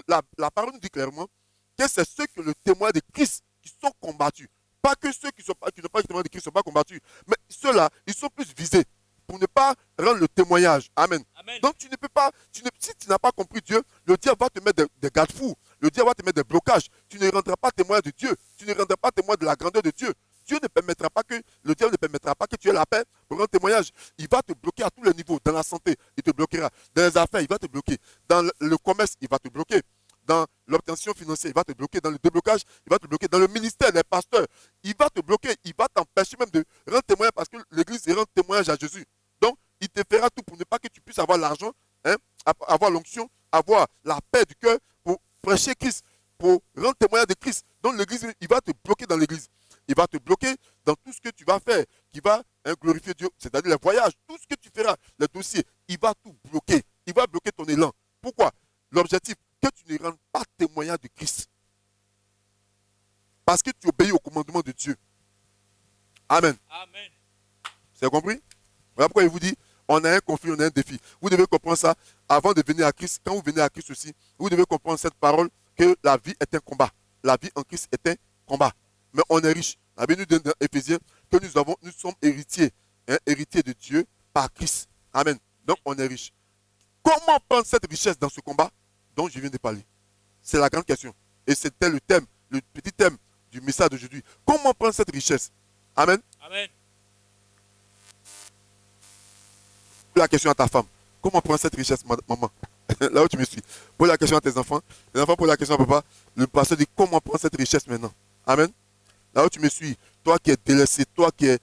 la parole nous dit clairement que c'est ceux que le témoin de Christ qui sont combattus. Pas que ceux qui n'ont pas le témoin de Christ ne sont pas combattus. Mais ceux-là, ils sont plus visés pour ne pas rendre le témoignage. Amen. Amen. Donc tu ne peux pas, si tu n'as pas compris Dieu, le diable va te mettre des garde-fous. Le diable va te mettre des blocages. Tu ne rendras pas témoin de Dieu. Tu ne rendras pas témoin de la grandeur de Dieu. Dieu ne permettra pas que, le diable ne permettra pas que tu aies la paix pour rendre témoignage. Il va te bloquer à tous les niveaux. Dans la santé, il te bloquera. Dans les affaires, il va te bloquer. Dans le commerce, il va te bloquer. Dans l'obtention financière, il va te bloquer. Dans le déblocage, il va te bloquer. Dans le ministère des pasteurs, il va te bloquer. Il va t'empêcher même de rendre témoignage parce que l'église rend témoignage à Jésus. Donc, il te fera tout pour ne pas que tu puisses avoir l'argent, hein, avoir l'onction, avoir la paix du cœur pour prêcher Christ, pour rendre témoignage de Christ. Donc, l'église, il va te bloquer dans l'église. Il va te bloquer dans tout ce que tu vas faire, qui va glorifier Dieu, c'est-à-dire les voyages, tout ce que tu feras, les dossiers, il va tout bloquer. Il va bloquer ton élan. Pourquoi? L'objectif, que tu ne rendes pas témoignage de Christ. Parce que tu obéis au commandement de Dieu. Amen. Amen. C'est compris? Voilà pourquoi il vous dit, on a un conflit, on a un défi. Vous devez comprendre ça avant de venir à Christ. Quand vous venez à Christ aussi, vous devez comprendre cette parole que la vie est un combat. La vie en Christ est un combat. Mais on est riche. La Bible nous dit dans Éphésiens que nous sommes héritiers, hein, héritiers de Dieu par Christ. Amen. Donc on est riche. Comment prendre cette richesse dans ce combat dont je viens de parler? C'est la grande question. Et c'était le thème, le petit thème du message d'aujourd'hui. Comment prendre cette richesse? Amen. Amen. Pose la question à ta femme. Comment prendre cette richesse, maman? Là où tu me suis. Pose la question à tes enfants. Les enfants posent la question à papa. Le pasteur dit comment prendre cette richesse maintenant? Amen. Là où tu me suis. Toi qui es délaissé, toi qui es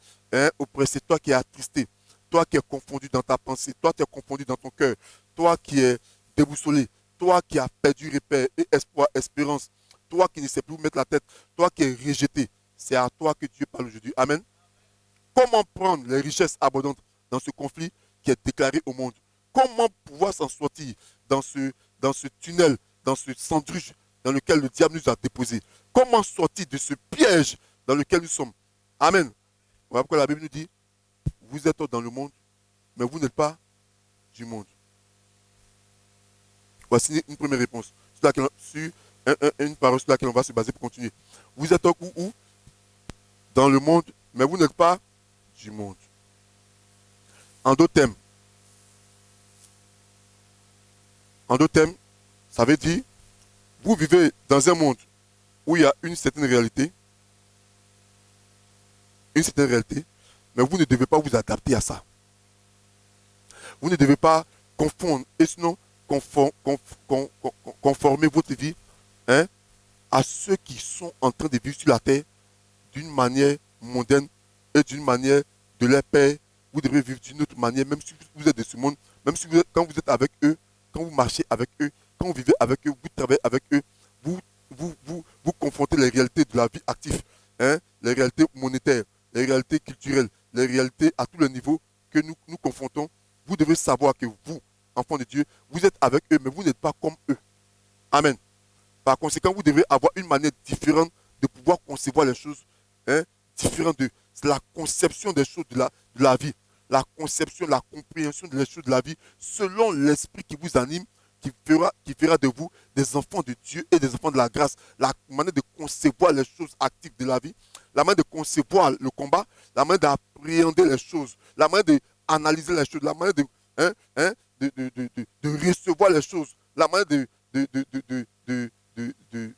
oppressé, toi qui es attristé, toi qui es confondu dans ta pensée, toi qui es confondu dans ton cœur, toi qui es déboussolé, toi qui as perdu repère et espoir, espérance, toi qui ne sais plus où mettre la tête, toi qui es rejeté. C'est à toi que Dieu parle aujourd'hui. Amen. Comment prendre les richesses abondantes dans ce conflit qui est déclaré au monde? Comment pouvoir s'en sortir dans ce tunnel, dans ce sandwich dans lequel le diable nous a déposé? Comment sortir de ce piège dans lequel nous sommes? Amen. Voilà pourquoi la Bible nous dit, vous êtes dans le monde, mais vous n'êtes pas du monde. Voici une première réponse sur une parole sur laquelle on va se baser pour continuer. Vous êtes où? Dans le monde, mais vous n'êtes pas du monde. En d'autres termes, ça veut dire, vous vivez dans un monde où il y a une certaine réalité, mais vous ne devez pas vous adapter à ça. Vous ne devez pas confondre, et sinon conformer votre vie, hein, à ceux qui sont en train de vivre sur la terre d'une manière mondaine et d'une manière de leur père. Vous devez vivre d'une autre manière, même si vous êtes de ce monde, même si quand vous êtes avec eux, quand vous marchez avec eux, quand vous vivez avec eux, vous travaillez avec eux, vous confrontez les réalités de la vie active, hein, les réalités monétaires, les réalités culturelles, les réalités à tous les niveaux que nous confrontons. Vous devez savoir que vous, enfants de Dieu, vous êtes avec eux, mais vous n'êtes pas comme eux. Amen. Par conséquent, vous devez avoir une manière différente de pouvoir concevoir les choses, hein, différente de la conception des choses de la vie, la conception, la compréhension des choses de la vie, selon l'esprit qui vous anime, qui fera de vous des enfants de Dieu et des enfants de la grâce. La manière de concevoir les choses actives de la vie, la manière de concevoir le combat, la manière d'appréhender les choses, la manière d'analyser les choses, la manière de recevoir les choses, la manière de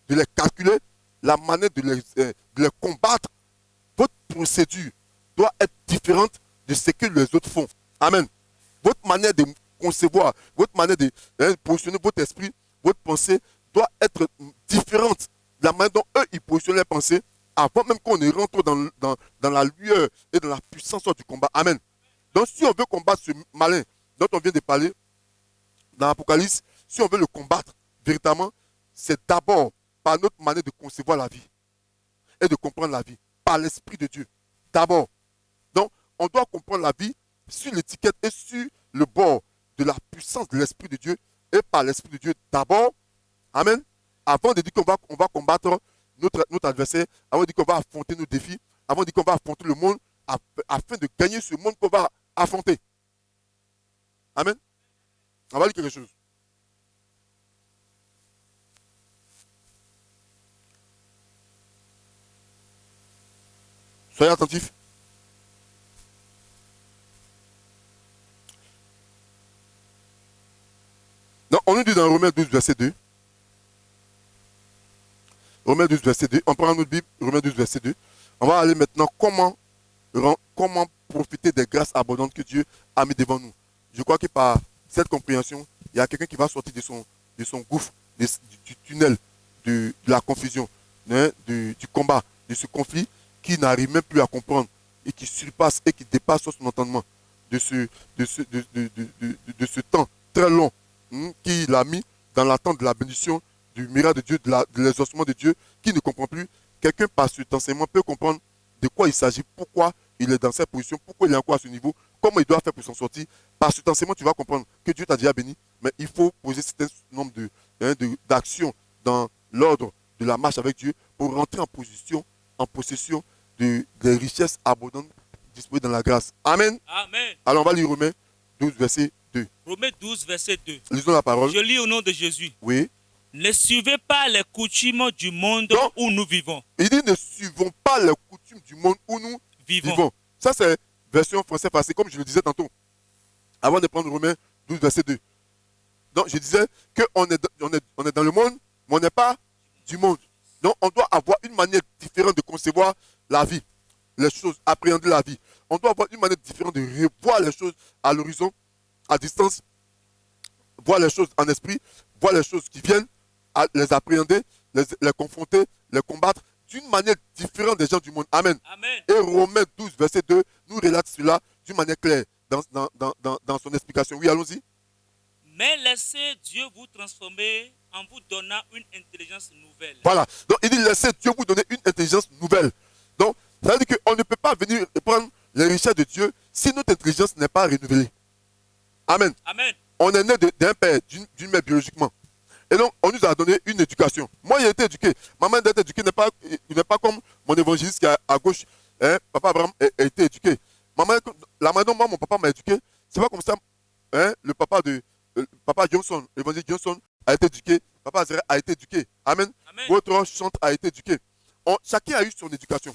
les calculer, la manière de les combattre. Votre procédure doit être différente de ce que les autres font. Amen. Votre manière de concevoir, votre manière de positionner votre esprit, votre pensée doit être différente de la manière dont eux, ils positionnent leurs pensées avant même qu'on ne rentre dans la lueur et dans la puissance du combat. Amen. Donc si on veut combattre ce malin dont on vient de parler dans l'Apocalypse, si on veut le combattre véritablement, c'est d'abord par notre manière de concevoir la vie et de comprendre la vie, par l'Esprit de Dieu. D'abord, on doit comprendre la vie sur l'étiquette et sur le bord de la puissance de l'Esprit de Dieu et par l'Esprit de Dieu d'abord. Amen. Avant de dire qu'on va combattre notre adversaire, avant de dire qu'on va affronter nos défis, avant de dire qu'on va affronter le monde, afin de gagner ce monde qu'on va affronter. Amen. On va lire quelque chose. Soyez attentifs. Donc, on nous dit dans Romains 12, verset 2. Romains 12, verset 2. On prend notre Bible, Romains 12, verset 2. On va aller maintenant comment profiter des grâces abondantes que Dieu a mis devant nous. Je crois que par cette compréhension, il y a quelqu'un qui va sortir de son gouffre, du tunnel, de la confusion, hein, du combat, de ce conflit qui n'arrive même plus à comprendre et qui surpasse et qui dépasse son entendement de ce temps très long qu'il a mis dans l'attente de la bénédiction, du miracle de Dieu, de l'exaucement de Dieu, qui ne comprend plus. Quelqu'un par cet enseignement peut comprendre de quoi il s'agit, pourquoi il est dans cette position, pourquoi il est encore à ce niveau, comment il doit faire pour s'en sortir. Par cet enseignement, tu vas comprendre que Dieu t'a déjà béni, mais il faut poser un certain nombre d'actions dans l'ordre de la marche avec Dieu pour rentrer en possession des richesses abondantes disponibles dans la grâce. Amen. Amen. Alors on va lire Romains 12, verset 2. Romains 12, verset 2. Lisons la parole. Je lis au nom de Jésus. Oui. Ne suivez pas les coutumes du monde Donc, où nous vivons. Il dit ne suivons pas les coutumes du monde où nous vivons. Ça, c'est version française passée, comme je le disais tantôt. Avant de prendre Romains 12, verset 2. Donc, je disais qu'on est dans le monde, mais on n'est pas du monde. Donc, on doit avoir une manière différente de concevoir la vie, les choses, appréhender la vie. On doit avoir une manière différente de revoir les choses à l'horizon, à distance, voir les choses en esprit, voir les choses qui viennent, à les appréhender, les confronter, les combattre d'une manière différente des gens du monde. Amen. Amen. Et Romains 12, verset 2, nous relate cela d'une manière claire dans son explication. Oui, allons-y. Mais laissez Dieu vous transformer en vous donnant une intelligence nouvelle. Voilà. Donc, il dit laissez Dieu vous donner une intelligence nouvelle. Donc, ça veut dire qu'on ne peut pas venir prendre les richesses de Dieu si notre intelligence n'est pas renouvelée. Amen. Amen. On est né d'un père, d'une mère biologiquement. Et donc, on nous a donné une éducation. Moi, j'ai été éduqué. Ma mère d'être éduquée n'est pas comme mon évangéliste qui est à gauche. Hein? Papa Abraham a été éduqué. La manière dont moi, mon papa m'a éduqué, c'est pas comme ça. Hein? Le papa Johnson, l'évangéliste Johnson, a été éduqué. Papa Azera a été éduqué. Amen. Amen. Votre chante a été éduqué. Chacun a eu son éducation.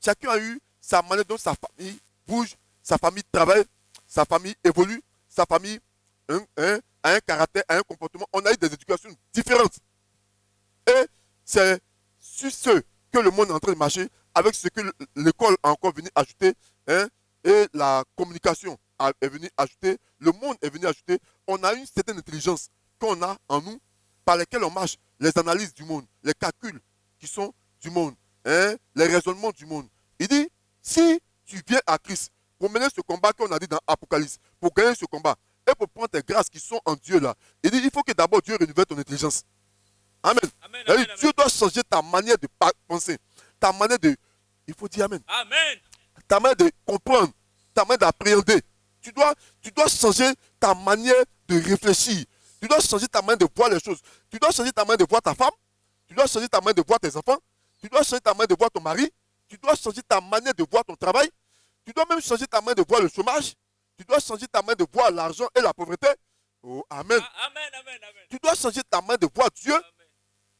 Chacun a eu sa manière dont sa famille bouge, sa famille travaille, sa famille évolue, sa famille a un caractère, a un comportement. On a eu des éducations différentes. Et c'est sur ce que le monde est en train de marcher, avec ce que l'école a encore venu ajouter, hein, et la communication est venue ajouter, le monde est venu ajouter. On a une certaine intelligence qu'on a en nous, par lesquelles on marche, les analyses du monde, les calculs qui sont du monde, hein, les raisonnements du monde. Il dit, si tu viens à Christ pour mener ce combat qu'on a dit dans Apocalypse, pour gagner ce combat, et pour prendre tes grâces qui sont en Dieu là, il dit, il faut que d'abord Dieu renouvelle ton intelligence. Amen. Amen, Dieu amen. doit changer ta manière de penser, ta manière de... Il faut dire Amen. Amen. Ta manière de comprendre, ta manière d'appréhender. Tu dois changer ta manière de réfléchir. Tu dois changer ta manière de voir les choses. Tu dois changer ta manière de voir ta femme. Tu dois changer ta manière de voir tes enfants. Tu dois changer ta manière de voir ton mari. Tu dois changer ta manière de voir ton travail. Tu dois même changer ta manière de voir le chômage. Tu dois changer ta manière de voir l'argent et la pauvreté. Oh, Amen. Amen, amen, amen. Tu dois changer ta manière de voir Dieu. Amen.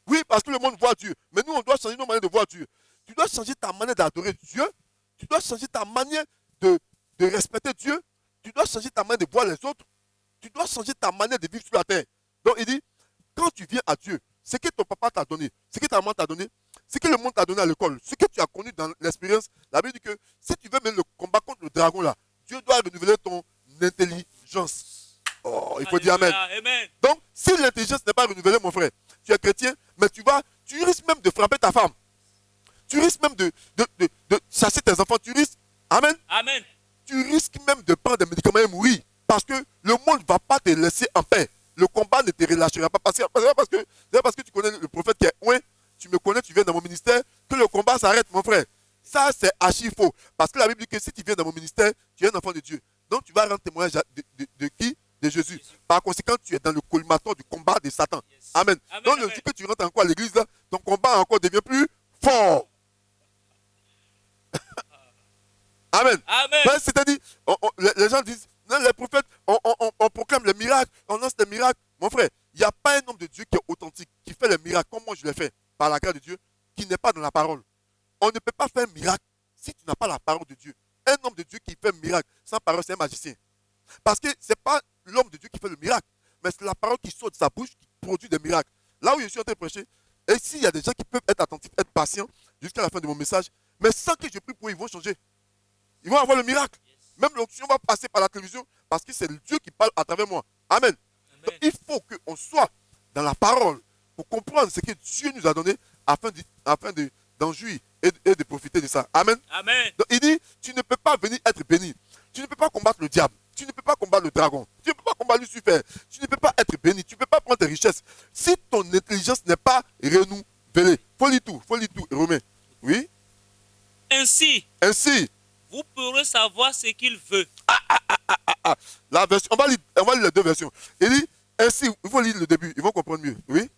Oui, parce que le monde voit Dieu. Mais nous, on doit changer nos manières de voir Dieu. Tu dois changer ta manière d'adorer Dieu. Tu dois changer ta manière de respecter Dieu. Tu dois changer ta manière de voir les autres. Tu dois changer ta manière de vivre sur la terre. Donc, il dit, quand tu viens à Dieu, ce que ton papa t'a donné, ce que ta maman t'a donné, ce que le monde t'a donné à l'école, ce que tu as connu dans l'expérience, la Bible dit que si tu veux mener le combat contre le dragon là, Dieu doit renouveler ton intelligence. Oh, il faut dire Amen. Amen. Donc, si l'intelligence n'est pas renouvelée, mon frère, tu es chrétien, mais tu risques même de frapper ta femme. Tu risques même de chasser tes enfants. Tu risques, Amen. Amen. Tu risques même de prendre des médicaments et mourir. Parce que le monde ne va pas te laisser en paix. Le combat ne te relâchera pas. C'est parce que tu connais le prophète qui est loin. Tu me connais, tu viens dans mon ministère, que le combat s'arrête, mon frère. Ça, c'est archi faux. Parce que la Bible dit que si tu viens dans mon ministère, tu es un enfant de Dieu. Donc, tu vas rendre témoignage de qui? De Jésus. Par conséquent, tu es dans le collimateur du combat de Satan. Yes. Amen. Amen, Donc, amen. le jour que tu rentres encore à l'église, là, ton combat encore devient plus fort. Amen. Amen. Ben, c'est-à-dire, les gens disent, non, les prophètes, on proclame les miracles, on lance des miracles. Mon frère, il n'y a pas un homme de Dieu qui est authentique, qui fait les miracles comme moi je l'ai fait, par la grâce de Dieu, qui n'est pas dans la parole. On ne peut pas faire un miracle si tu n'as pas la parole de Dieu. Un homme de Dieu qui fait un miracle sans parole, c'est un magicien. Parce que ce n'est pas l'homme de Dieu qui fait le miracle, mais c'est la parole qui sort de sa bouche qui produit des miracles. Là où je suis en train de prêcher, et s'il y a des gens qui peuvent être attentifs, être patients jusqu'à la fin de mon message, mais sans que je prie pour eux, ils vont changer. Ils vont avoir le miracle. Même l'onction va passer par la télévision parce que c'est Dieu qui parle à travers moi. Amen. Amen. Donc, il faut qu'on soit dans la parole pour comprendre ce que Dieu nous a donné afin d'en jouir et de profiter de ça. Amen. Amen. Donc, il dit, tu ne peux pas venir être béni. Tu ne peux pas combattre le diable. Tu ne peux pas combattre le dragon. Tu ne peux pas combattre Lucifer. Tu ne peux pas être béni. Tu ne peux pas prendre tes richesses. Si ton intelligence n'est pas renouvelée. Faut lire tout, Romain. Oui. Ainsi, Ainsi, vous pourrez savoir ce qu'il veut. la version, on va lire les deux versions. Il dit, ainsi, il faut lire le début, ils vont comprendre mieux. Oui.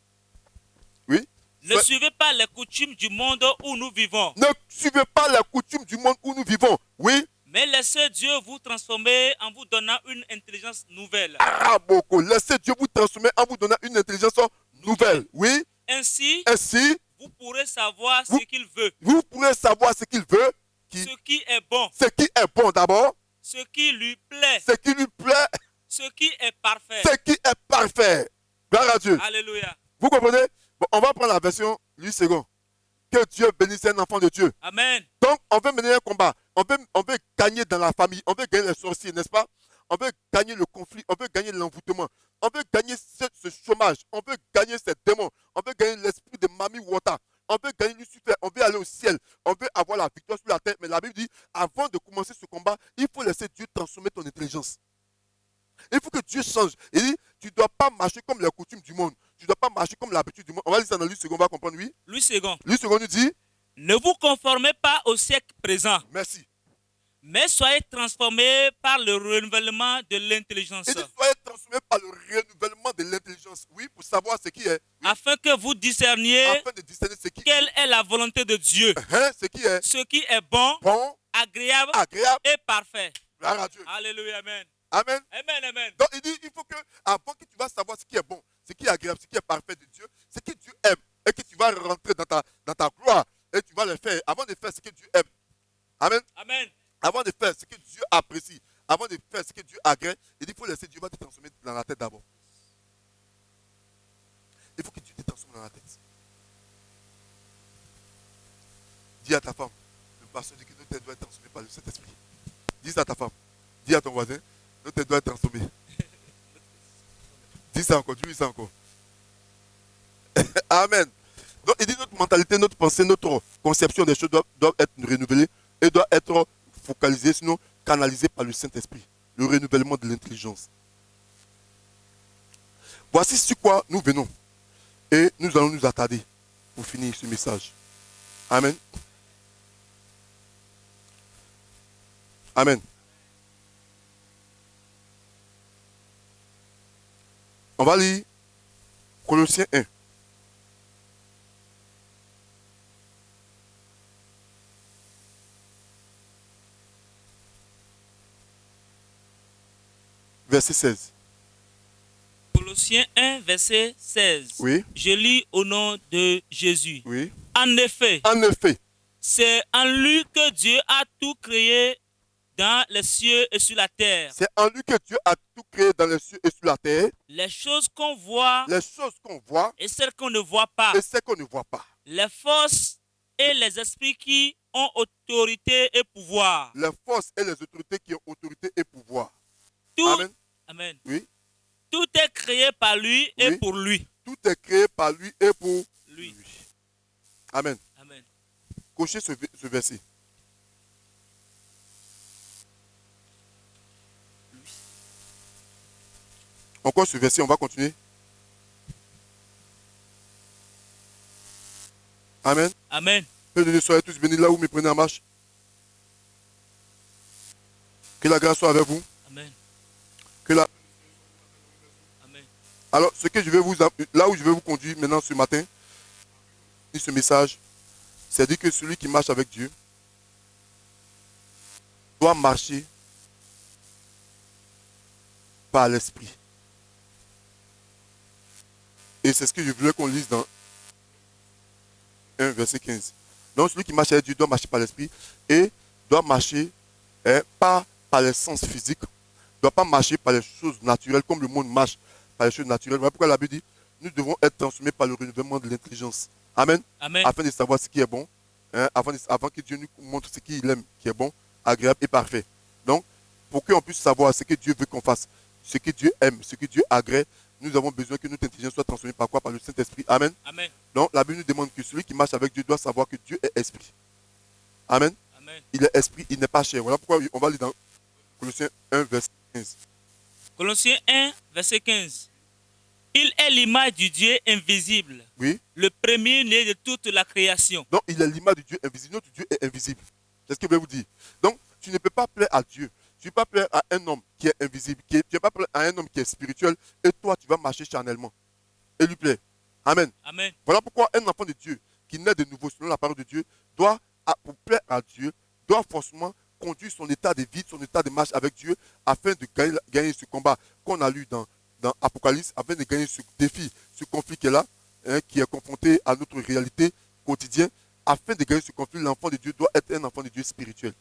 Oui. Ne suivez pas les coutumes du monde où nous vivons, Ne suivez pas la coutume du monde où nous vivons. Oui. mais laissez Dieu vous transformer en vous donnant une intelligence nouvelle. Ah, beaucoup. Laissez Dieu vous transformer en vous donnant une intelligence nouvelle. Oui. Ainsi, Ainsi, vous pourrez savoir ce qu'il veut, vous pourrez savoir ce qu'il veut, ce qui est bon, ce qui est bon d'abord, ce qui lui plaît, ce qui lui plaît, ce qui est parfait. ce qui est parfait. Gloire à Dieu. Alléluia. Vous comprenez? Bon, on va prendre la version Louis II. Que Dieu bénisse un enfant de Dieu. Amen. Donc, on veut mener un combat. On veut gagner dans la famille. On veut gagner les sorciers, n'est-ce pas? On veut gagner le conflit. On veut gagner l'envoûtement. On veut gagner ce chômage. On veut gagner ces démons. On veut gagner l'esprit de Mami Wata. On veut gagner Lucifer. On veut aller au ciel. On veut avoir la victoire sur la terre. Mais la Bible dit, avant de commencer ce combat, il faut laisser Dieu transformer ton intelligence. Il faut que Dieu change. Il dit, tu ne dois pas marcher comme les coutumes du monde. Tu ne dois pas marcher comme l'habitude du monde. On va lire ça dans Louis II, on va comprendre, oui. Louis II. Louis II nous dit, Ne vous conformez pas au siècle présent, merci. mais soyez transformés par le renouvellement de l'intelligence, Il dit, soyez transformés par le renouvellement de l'intelligence. Oui, pour savoir ce qui est. Oui, afin que vous discerniez afin de discerner ce qui quelle est la volonté de Dieu, hein, ce qui est ce qui est bon, bon, agréable agréable. et parfait. Gloire à Dieu. Alléluia, amen. Amen. Amen, amen. Donc il dit, il faut que, avant que tu vas savoir ce qui est bon, ce qui est agréable, ce qui est parfait de Dieu, ce que Dieu aime, et que tu vas rentrer dans ta gloire, et tu vas le faire, avant de faire ce que Dieu aime. Amen. Amen. Avant de faire ce que Dieu apprécie, avant de faire ce que Dieu agrée, il dit, il faut laisser Dieu va te transformer dans la tête d'abord. Il faut que Dieu te transforme dans la tête. Dis à ta femme, le pasteur dit que notre tête doit être transformée par le Saint-Esprit. Dis ça à ta femme. Dis à ton voisin, notre tête doit être transformée. Dis ça encore, dis ça encore. Amen. Donc il dit notre mentalité, notre pensée, notre conception des choses doivent être renouvelées et doit être focalisée, sinon canalisée par le Saint-Esprit. Le renouvellement de l'intelligence. Voici sur quoi nous venons. Et nous allons nous attarder pour finir ce message. Amen. Amen. On va lire Colossiens 1. Verset 16. Colossiens 1, verset 16. Oui. Je lis au nom de Jésus. Oui. En effet, c'est en lui que Dieu a tout créé dans les cieux et sur la terre. C'est en lui que Dieu a tout créé dans les cieux et sur la terre. Les choses qu'on voit Les choses qu'on voit et celles qu'on ne voit pas. et celles qu'on ne voit pas. Les forces et les esprits qui ont autorité et pouvoir. Les forces et les autorités qui ont autorité et pouvoir. Tout, Amen. Amen. Oui. Tout est créé par lui et Oui. pour lui. Tout est créé par lui et pour Lui. lui. Amen. Amen. Cochez ce verset. Encore ce verset, on va continuer. Amen. Amen. Père de Dieu, soyez tous bénis là où vous me prenez en marche. Que la grâce soit avec vous. Amen. Que la... Amen. Alors, ce que je vais vous, là où je vais vous conduire maintenant ce matin, ce message, c'est dire que celui qui marche avec Dieu doit marcher par l'esprit. Et c'est ce que je voulais qu'on lise dans 1 verset 15. Donc celui qui marche avec Dieu doit marcher par l'esprit et doit marcher pas par les sens physiques, ne doit pas marcher par les choses naturelles comme le monde marche par les choses naturelles. Voilà pourquoi la Bible dit, nous devons être transformés par le renouvellement de l'intelligence. Amen. Amen. Afin de savoir ce qui est bon, avant que Dieu nous montre ce qu'il aime, qui est bon, agréable et parfait. Donc, pour qu'on puisse savoir ce que Dieu veut qu'on fasse, ce que Dieu aime, ce que Dieu agrée, nous avons besoin que notre intelligence soit transformée par quoi? Par le Saint-Esprit. Amen. Amen. Donc, la Bible nous demande que celui qui marche avec Dieu doit savoir que Dieu est esprit. Amen. Amen. Il est esprit, il n'est pas chair. Voilà pourquoi on va lire dans Colossiens 1, verset 15. Colossiens 1, verset 15. Il est l'image du Dieu invisible, Oui. le premier-né de toute la création. Donc, il est l'image du Dieu invisible. Notre Dieu est invisible. C'est ce que je vais vous dire. Donc, tu ne peux pas plaire à Dieu. Tu ne peux pas plaire à un homme qui est invisible. Tu ne peux pas plaire à un homme qui est spirituel. Et toi, tu vas marcher charnellement. Et lui plaire. Amen. Amen. Voilà pourquoi un enfant de Dieu qui naît de nouveau selon la parole de Dieu doit, pour plaire à Dieu, doit forcément conduire son état de vie, son état de marche avec Dieu afin de gagner ce combat qu'on a lu dans Apocalypse, afin de gagner ce défi, ce conflit qui est là, qui est confronté à notre réalité quotidienne. Afin de gagner ce conflit, l'enfant de Dieu doit être un enfant de Dieu spirituel.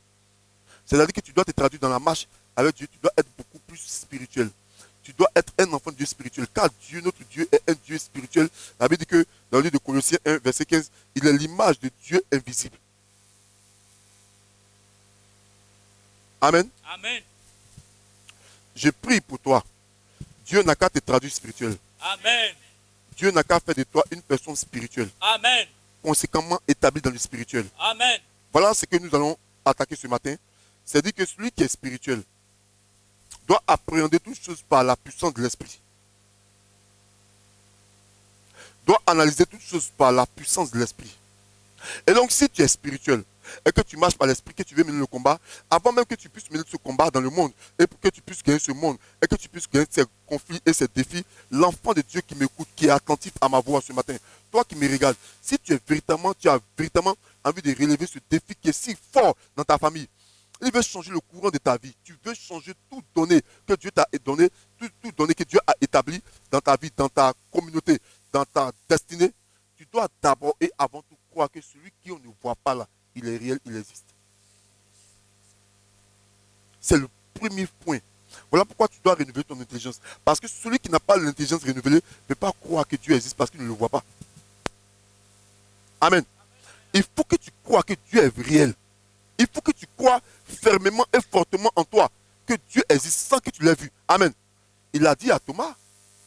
C'est-à-dire que tu dois te traduire dans la marche avec Dieu, tu dois être beaucoup plus spirituel. Tu dois être un enfant de Dieu spirituel, car Dieu, notre Dieu, est un Dieu spirituel. La Bible dit que dans le livre de Colossiens 1, verset 15, il est l'image de Dieu invisible. Amen. Amen. Je prie pour toi. Dieu n'a qu'à te traduire spirituel. Amen. Dieu n'a qu'à faire de toi une personne spirituelle, Amen. conséquemment établie dans le spirituel. Amen. Voilà ce que nous allons attaquer ce matin. C'est-à-dire que celui qui est spirituel doit appréhender toutes choses par la puissance de l'esprit. Doit analyser toutes choses par la puissance de l'esprit. Et donc, si tu es spirituel et que tu marches par l'esprit, que tu veux mener le combat, avant même que tu puisses mener ce combat dans le monde, et pour que tu puisses gagner ce monde, et que tu puisses gagner ces conflits et ces défis, l'enfant de Dieu qui m'écoute, qui est attentif à ma voix ce matin, toi qui me regardes, si tu as véritablement envie de relever ce défi qui est si fort dans ta famille, il veut changer le courant de ta vie. Tu veux changer tout donné que Dieu t'a donné, tout donné que Dieu a établi dans ta vie, dans ta communauté, dans ta destinée. Tu dois d'abord et avant tout croire que celui qui on ne voit pas là, il est réel, il existe. C'est le premier point. Voilà pourquoi tu dois renouveler ton intelligence. Parce que celui qui n'a pas l'intelligence renouvelée ne peut pas croire que Dieu existe parce qu'il ne le voit pas. Amen. Il faut que tu crois que Dieu est réel. Il faut que tu crois fermement et fortement en toi que Dieu existe sans que tu l'aies vu. Amen. Il a dit à Thomas,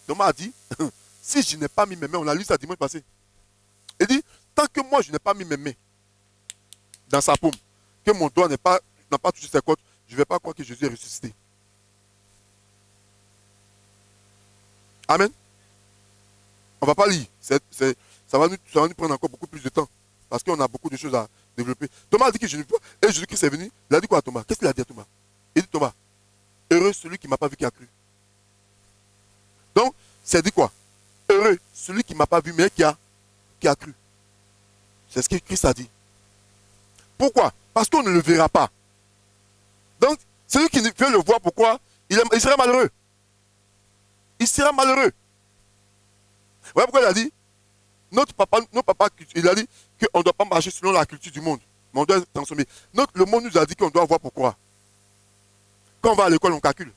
Thomas a dit, si je n'ai pas mis mes mains, on a lu ça dimanche passé. Il dit, tant que moi je n'ai pas mis mes mains dans sa paume, que mon doigt n'a pas touché ses côtes, je ne vais pas croire que Jésus est ressuscité. Amen. On ne va pas lire. Ça va nous prendre encore beaucoup plus de temps. Parce qu'on a beaucoup de choses à développer. Thomas a dit que je ne peux pas. Et Jésus-Christ est venu. Il a dit quoi à Thomas? Qu'est-ce qu'il a dit à Thomas? Il dit Thomas, heureux celui qui ne m'a pas vu qui a cru. Donc, c'est dit quoi? Heureux celui qui ne m'a pas vu mais qui a cru. C'est ce que Christ a dit. Pourquoi? Parce qu'on ne le verra pas. Donc, celui qui veut le voir, pourquoi? Il sera malheureux. Il sera malheureux. Voilà pourquoi il a dit, notre papa, il a dit qu'on ne doit pas marcher selon la culture du monde, mais on doit être transformé. Le monde nous a dit qu'on doit voir pourquoi. Quand on va à l'école, on calcule.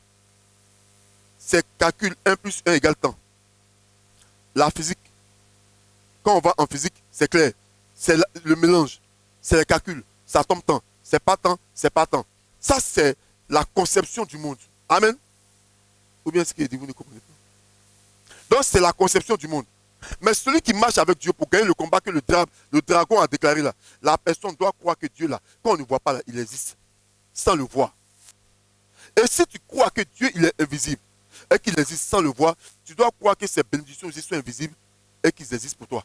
C'est calcul 1 plus 1 égale temps. La physique, quand on va en physique, c'est clair. C'est le mélange. C'est le calcul. Ça tombe temps. C'est pas temps, c'est pas temps. Ça, c'est la conception du monde. Amen. Ou bien ce qu'il dit, vous ne comprenez pas. Donc, c'est la conception du monde. Mais celui qui marche avec Dieu pour gagner le combat que le dragon a déclaré là, la personne doit croire que Dieu là, quand on ne voit pas là, il existe. Sans le voir. Et si tu crois que Dieu il est invisible et qu'il existe sans le voir, tu dois croire que ces bénédictions aussi sont invisibles et qu'ils existent pour toi.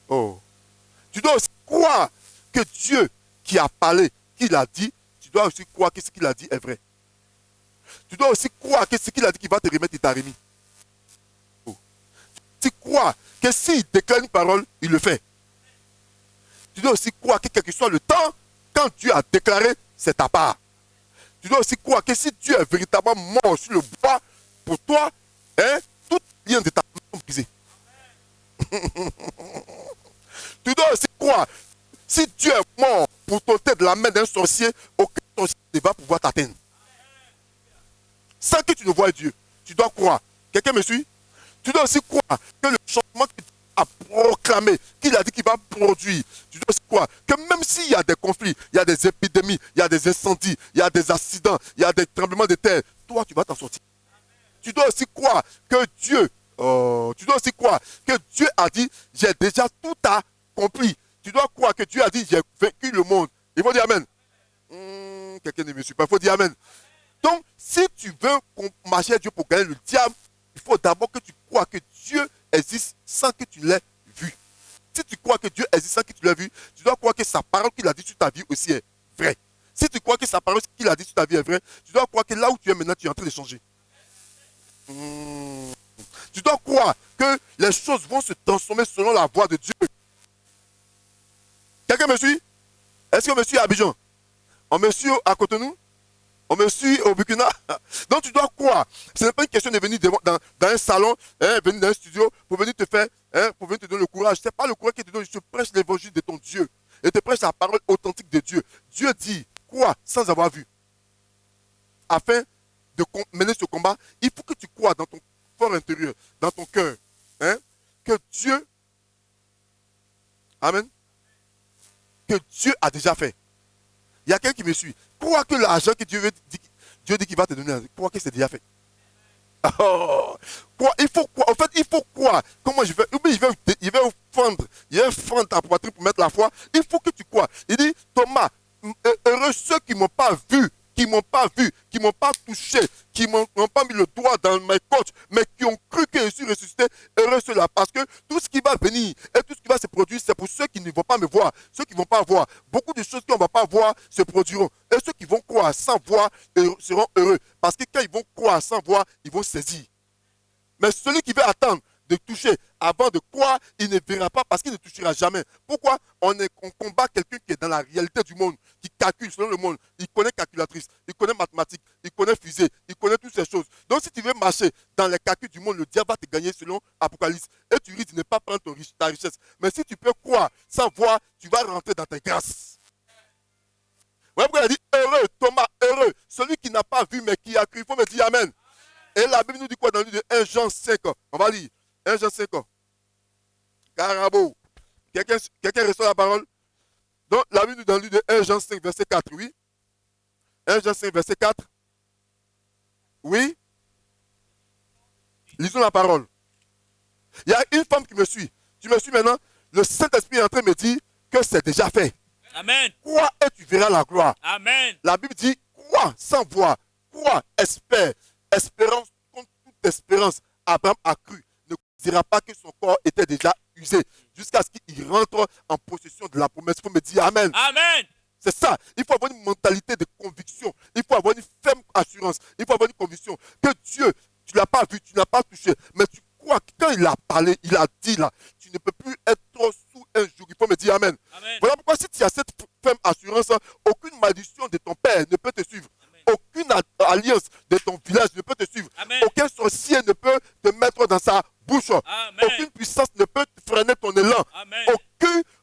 Oh. Tu dois aussi croire que Dieu qui a parlé, qui l'a dit, tu dois aussi croire que ce qu'il a dit est vrai. Tu dois aussi croire que ce qu'il a dit qu'il va te remettre, il t'a remis. Tu crois que s'il déclare une parole, il le fait. Tu dois aussi croire que quel que soit le temps, quand Dieu a déclaré, c'est ta part. Tu dois aussi croire que si Dieu est véritablement mort sur le bois, pour toi, hein, tout lien de ta maison brisé. Tu dois aussi croire, si Dieu est mort pour t'ôter de la main d'un sorcier, aucun sorcier ne va pouvoir t'atteindre. Sans que tu ne voies Dieu, tu dois croire. Quelqu'un me suit? Tu dois aussi croire que le changement que Dieu a proclamé, qu'il a dit qu'il va produire, tu dois aussi croire que même s'il y a des conflits, il y a des épidémies, il y a des incendies, il y a des accidents, il y a des tremblements de terre, toi tu vas t'en sortir. Tu dois aussi croire que Dieu, tu dois aussi croire que Dieu a dit, j'ai déjà tout accompli. Tu dois croire que Dieu a dit, j'ai vaincu le monde. Il faut dire Amen. Quelqu'un ne me suit pas, il faut dire Amen. Donc, si tu veux marcher à Dieu pour gagner le diable, il faut d'abord que tu crois que Dieu existe sans que tu l'aies vu. Si tu crois que Dieu existe sans que tu l'aies vu, tu dois croire que sa parole qu'il a dit sur ta vie aussi est vraie. Si tu crois que sa parole qu'il a dit sur ta vie est vraie, tu dois croire que là où tu es maintenant, tu es en train de changer. Tu dois croire que les choses vont se transformer selon la voie de Dieu. Quelqu'un me suit? Est-ce qu'on me suit à Abidjan? On me suit à Cotonou? On me suit au Burkina. Donc tu dois croire. Ce n'est pas une question de venir dans un salon, venir dans un studio pour venir te faire, pour venir te donner le courage. Ce n'est pas le courage qui te donne. Je te prêche l'évangile de ton Dieu. Et te prêche la parole authentique de Dieu. Dieu dit, crois sans avoir vu. Afin de mener ce combat, il faut que tu crois dans ton fort intérieur, dans ton cœur, que Dieu, amen, que Dieu a déjà fait. Il y a quelqu'un qui me suit. Crois que l'argent que Dieu dit qu'il va te donner, crois que c'est déjà fait. Oh, il faut croire. En fait, il faut croire. Comment je vais fendre ta poitrine pour mettre la foi. Il faut que tu crois. Il dit, Thomas, heureux ceux qui ne m'ont pas vu, qui ne m'ont pas vu, qui ne m'ont pas touché, qui n'ont pas mis le doigt dans mes côtes, mais qui ont cru que je suis ressuscité, heureux ceux-là. Parce que tout ce qui va venir et tout ce qui va se produire, c'est pour ceux qui ne vont pas me voir, ceux qui ne vont pas voir. Beaucoup de choses qu'on ne va pas voir se produiront. Et ceux qui vont croire sans voir seront heureux. Parce que quand ils vont croire sans voir, ils vont saisir. Mais celui qui veut attendre de toucher avant de croire, il ne verra pas parce qu'il ne touchera jamais. Pourquoi? On combat quelqu'un qui est dans la réalité du monde, qui calcule selon le monde. Il connaît calculatrice, il connaît mathématiques, il connaît fusée, il connaît toutes ces choses. Donc si tu veux marcher dans les calculs du monde, le diable va te gagner selon Apocalypse. Et tu risques de ne pas prendre ta richesse. Mais si tu peux croire sans voir, tu vas rentrer dans tes grâces. Voilà pourquoi il a dit heureux, Thomas, heureux. Celui qui n'a pas vu mais qui a cru. Il faut me dire Amen. Et la Bible nous dit quoi dans le livre de 1 Jean 5? On va lire. 1 Jean 5. Carabo. Quelqu'un reçoit la parole? Donc, la Bible nous dit dans le livre de 1 Jean 5, verset 4, oui. 1 Jean 5, verset 4. Oui. Lisons la parole. Il y a une femme qui me suit. Tu me suis maintenant. Le Saint-Esprit est en train de me dire que c'est déjà fait. Amen. Crois et tu verras la gloire. Amen. La Bible dit, crois sans voir. Crois, espère. Espérance contre toute espérance. Abraham a cru. Ne dira pas que son corps était déjà usé. Jusqu'à ce qu'il rentre en possession de la promesse. Il faut me dire Amen. Amen. C'est ça. Il faut avoir une mentalité de conviction. Il faut avoir une ferme assurance. Il faut avoir une conviction que Dieu, tu ne l'as pas vu, tu ne l'as pas touché. Mais tu crois que quand il a parlé, il a dit là, tu ne peux plus être trop sous un jour. Il faut me dire Amen. Amen. Voilà pourquoi si tu as cette ferme assurance, aucune malédiction de ton père ne peut te suivre. Amen. Aucune alliance de ton village ne peut te suivre. Amen. Aucun sorcier ne peut te mettre dans sa bouche. Amen. Aucune puissance ne peut freiner ton élan. Amen.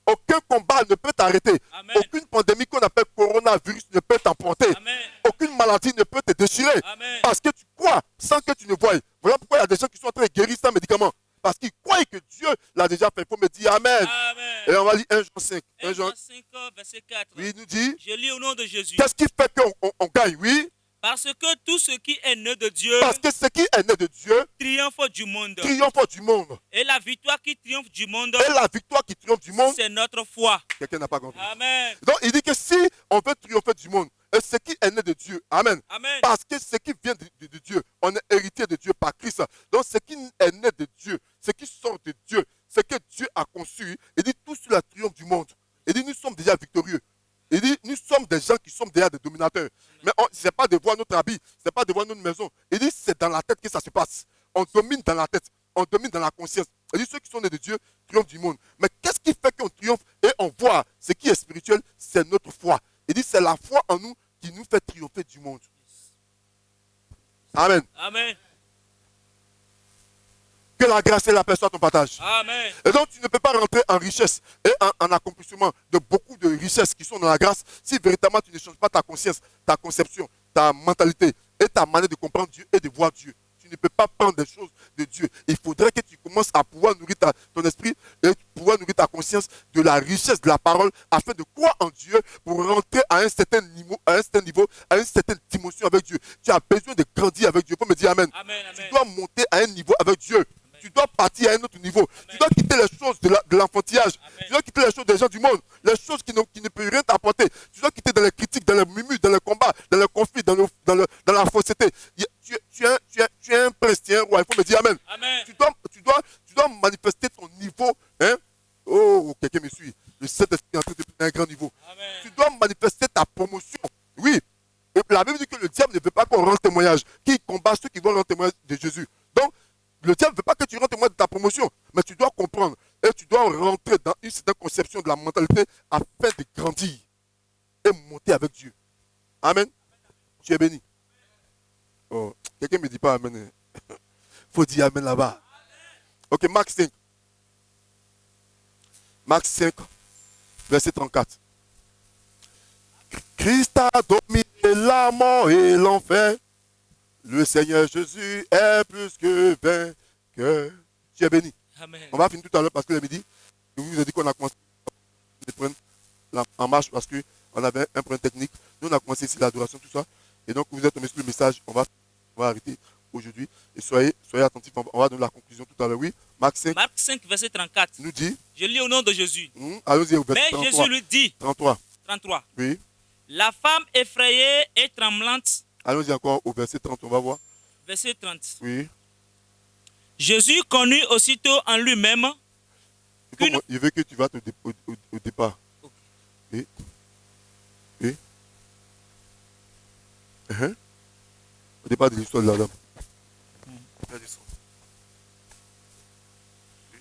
Aucun combat ne peut t'arrêter. Amen. Aucune pandémie qu'on appelle coronavirus ne peut t'emporter. Amen. Aucune maladie ne peut te déchirer. Amen. Parce que tu crois sans que tu ne voies. Voilà pourquoi il y a des gens qui sont en train de guérir sans médicaments. Parce qu'ils croient que Dieu l'a déjà fait. Il faut me dire Amen. Amen. Et on va lire 1 Jean 5. 1 Jean 5, verset 4. Oui, il nous dit, Je lis au nom de Jésus. qu'est-ce qui fait qu'on gagne? Oui. Parce que tout ce qui est né de Dieu Parce que ce qui est né de Dieu triomphe du monde. triomphe du monde. Et la victoire qui triomphe du monde, Et la victoire qui triomphe du monde, c'est notre foi. quelqu'un n'a pas compris. Amen. Donc il dit que si on veut triompher du monde, et ce qui est né de Dieu, Amen. Amen. Parce que ce qui vient de Dieu, on est héritier de Dieu par Christ. Donc ce qui est né de Dieu, ce qui sort de Dieu, ce que Dieu a conçu, il dit tout cela triomphe du monde. des gens qui sont derrière des dominateurs. Mais ce n'est pas de voir notre habit, ce n'est pas de voir notre maison. Il dit c'est dans la tête que ça se passe. On domine dans la tête, on domine dans la conscience. Il dit ceux qui sont nés de Dieu triomphent du monde. Mais qu'est-ce qui fait qu'on triomphe et on voit ce qui est spirituel? C'est notre foi. Il dit c'est la foi en nous qui nous fait triompher du monde. Amen. Amen. Que la grâce et la paix soient ton partage. Amen. Et donc, tu ne peux pas rentrer en richesse et en accomplissement de beaucoup de richesses qui sont dans la grâce si véritablement tu ne changes pas ta conscience, ta conception, ta mentalité et ta manière de comprendre Dieu et de voir Dieu. Tu ne peux pas prendre des choses de Dieu. Il faudrait que tu commences à pouvoir nourrir ton esprit et pouvoir nourrir ta conscience de la richesse de la parole afin de croire en Dieu pour rentrer à un certain niveau, à une certaine dimension avec Dieu. Tu as besoin de grandir avec Dieu. Il faut me dire Amen. Amen. Tu dois monter à un niveau avec Dieu. Tu dois partir à un autre niveau. Amen. Tu dois quitter les choses de l'enfantillage. Tu dois quitter les choses des gens du monde. Les choses qui ne peuvent rien t'apporter. Tu dois quitter dans les critiques, dans les murmures, dans les combats, dans les conflits, dans la fausseté. Tu es un prince, tu es un roi. Il faut me dire Amen. Amen. Tu dois manifester ton niveau. Hein? Oh, quelqu'un me suit. Le Saint-Esprit est en train de prendre un grand niveau. Amen. Tu dois manifester ta promotion. Oui. Et la Bible dit que le diable ne veut pas qu'on rende témoignage. Qu'il combat ceux qui vont rendre témoignage de Jésus. Donc, le diable ne veut pas que tu rentres témoignage de ta promotion, mais tu dois comprendre et tu dois rentrer dans une certaine conception de la mentalité afin de grandir et monter avec Dieu. Amen. Tu es béni. Oh, quelqu'un ne me dit pas Amen. Il faut dire Amen là-bas. Ok, Marc 5. Marc 5, verset 34. Christ a dominé la mort et l'enfer. Le Seigneur Jésus est plus que vainqueur. Tu es béni. Amen. On va finir tout à l'heure parce que le midi, je vous ai dit qu'on a commencé à prendre en marche parce qu'on avait un problème technique. Nous, on a commencé ici l'adoration, tout ça. Et donc, vous êtes tombé sur le message. On va arrêter aujourd'hui. Et soyez attentifs. On va donner la conclusion tout à l'heure. Oui, Marc 5. Marc 5, verset 34. Nous dit. Je lis au nom de Jésus. Allons-y au verset 33. Mais Jésus lui dit. 33. Oui. La femme effrayée et tremblante. Allons-y encore au verset 30, on va voir. Verset 30. Oui. Jésus connut aussitôt en lui-même. Il veut que tu vas au départ. Okay. Oui. Oui. Au départ de l'histoire de la dame.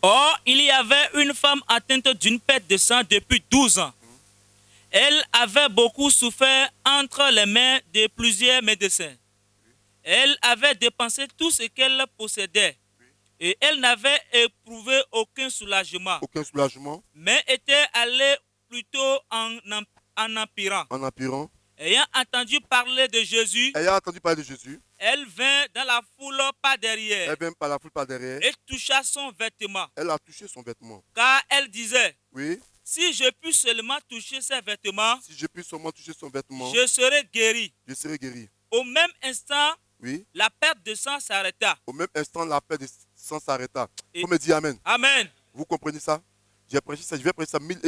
Or, il y avait une femme atteinte d'une perte de sang depuis 12 ans. Elle avait beaucoup souffert entre les mains de plusieurs médecins. Elle avait dépensé tout ce qu'elle possédait. Et elle n'avait éprouvé aucun soulagement. Aucun soulagement. Mais était allée plutôt en empirant. En empirant. Ayant entendu parler de Jésus. Elle vint dans la foule par derrière. Et toucha son vêtement. Elle a touché son vêtement. Car elle disait. Oui. Si je puis seulement toucher ses vêtements. Si je puis seulement toucher son vêtement. Je serai guéri. Je serai guéri. Au même instant. Oui. La perte de sang s'arrêta. Au même instant, la perte de sang s'arrêta. Vous me dites Amen. Amen. Vous comprenez ça? J'ai prêché ça, je vais prêcher ça mille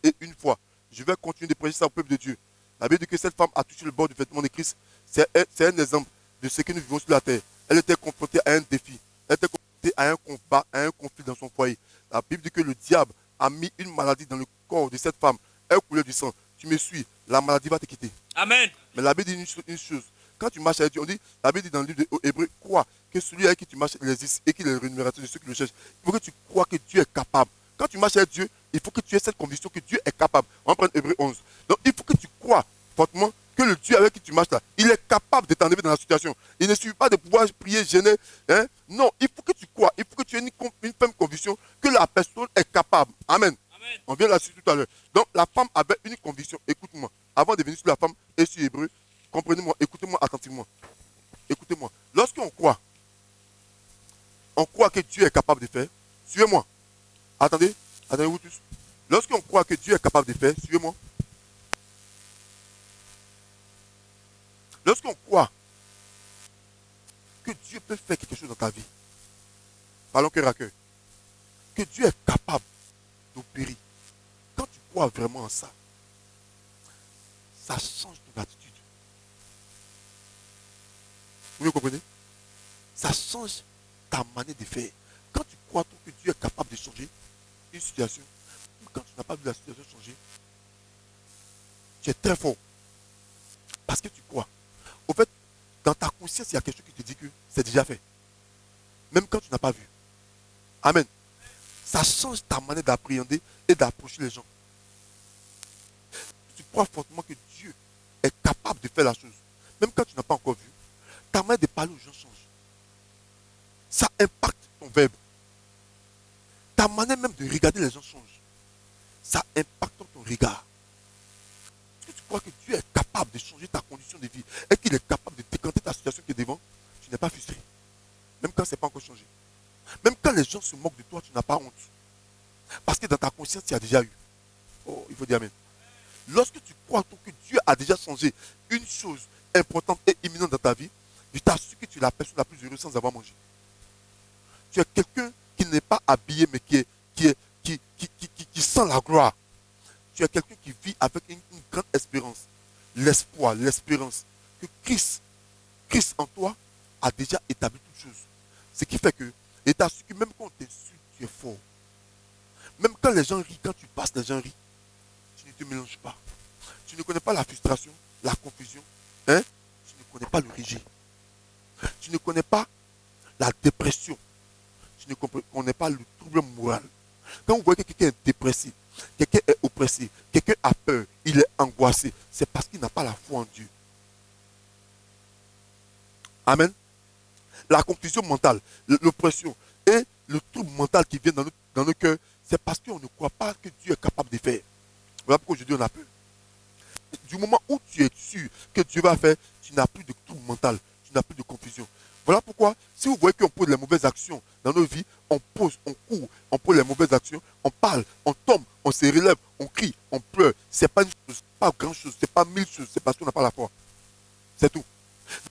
et une fois. Je vais continuer de prêcher ça au peuple de Dieu. La Bible dit que cette femme a touché le bord du vêtement de Christ. C'est un exemple de ce que nous vivons sur la terre. Elle était confrontée à un défi. Elle était confrontée à un combat, à un conflit dans son foyer. La Bible dit que le diable a mis une maladie dans le corps de cette femme. Elle coulait du sang. Tu me suis, la maladie va te quitter. Amen. Mais la Bible dit une chose. Quand tu marches avec Dieu, on dit, la Bible dit dans le livre de Hébreux, crois que celui avec qui tu marches existe et qu'il est le rémunérateur de ceux qui le cherchent. Il faut que tu crois que Dieu est capable. Quand tu marches avec Dieu, il faut que tu aies cette conviction que Dieu est capable. On va prendre Hébreux 11. Donc il faut que tu crois fortement que le Dieu avec qui tu marches là, il est capable de t'enlever dans la situation. Il ne suffit pas de pouvoir prier, gêner. Hein? Non, il faut que tu crois, il faut que tu aies une ferme conviction que la personne est capable. Amen. Amen. On vient là-dessus tout à l'heure. Donc la femme avait une conviction. Écoute-moi. Avant de venir sur la femme et sur Hébreux, comprenez-moi, écoutez-moi attentivement. Écoutez-moi. Lorsqu'on croit, on croit que Dieu est capable de faire. Suivez-moi. Attendez-vous tous. Lorsqu'on croit que Dieu est capable de faire, suivez-moi. Lorsqu'on croit que Dieu peut faire quelque chose dans ta vie, parlons cœur à cœur, que Dieu est capable d'opérer, quand tu crois vraiment en ça, ça change ton attitude. Vous me comprenez? Ça change ta manière de faire. Quand tu crois que Dieu est capable de changer une situation, ou quand tu n'as pas vu la situation changer, tu es très fort. parce que tu crois. Au fait, dans ta conscience, il y a quelque chose qui te dit que c'est déjà fait. Même quand tu n'as pas vu. Amen. Ça change ta manière d'appréhender et d'approcher les gens. Tu crois fortement que Dieu est capable de faire la chose. Même quand tu n'as pas encore vu, ta manière de parler aux gens change. Ça impacte ton verbe. Ta manière même de regarder les gens change. Ça impacte ton regard. Est-ce que tu crois que Dieu est capable de changer ta condition de vie et qu'il est capable de décanter ta situation qui est devant? Tu n'es pas frustré. Même quand ce n'est pas encore changé. Même quand les gens se moquent de toi, tu n'as pas honte. Parce que dans ta conscience, tu as déjà eu. Oh, il faut dire Amen. Lorsque tu crois que Dieu a déjà changé une chose importante et imminente dans ta vie, je t'assure que tu es la personne la plus heureuse sans avoir mangé. Tu es quelqu'un qui n'est pas habillé, mais qui sent la gloire. Tu es quelqu'un qui vit avec une grande espérance. L'espoir, l'espérance. Que Christ en toi a déjà établi toutes choses. Ce qui fait que, et t'assure que même quand on t'insulte, tu es fort. Même quand les gens rient, quand tu passes, les gens rient. Tu ne te mélanges pas. Tu ne connais pas la frustration, la confusion. Hein? Tu ne connais pas le rejet. Tu ne connais pas la dépression. Tu ne connais pas le trouble moral. Quand vous voyez que quelqu'un est dépressif, quelqu'un est oppressé, quelqu'un a peur, il est angoissé, c'est parce qu'il n'a pas la foi en Dieu. Amen. La confusion mentale, l'oppression et le trouble mental qui vient dans nos cœurs, c'est parce qu'on ne croit pas que Dieu est capable de faire. Voilà pourquoi aujourd'hui on a peur. Du moment où tu es sûr que Dieu va faire, tu n'as plus de trouble mental, tu n'as plus de confusion. Voilà pourquoi, si vous voyez qu'on pose les mauvaises actions dans nos vies, on pose, on court, on pose les mauvaises actions, on parle, on tombe, on se relève, on crie, on pleure. Ce n'est pas une chose, pas grand chose, ce n'est pas mille choses, c'est parce qu'on n'a pas la foi. C'est tout.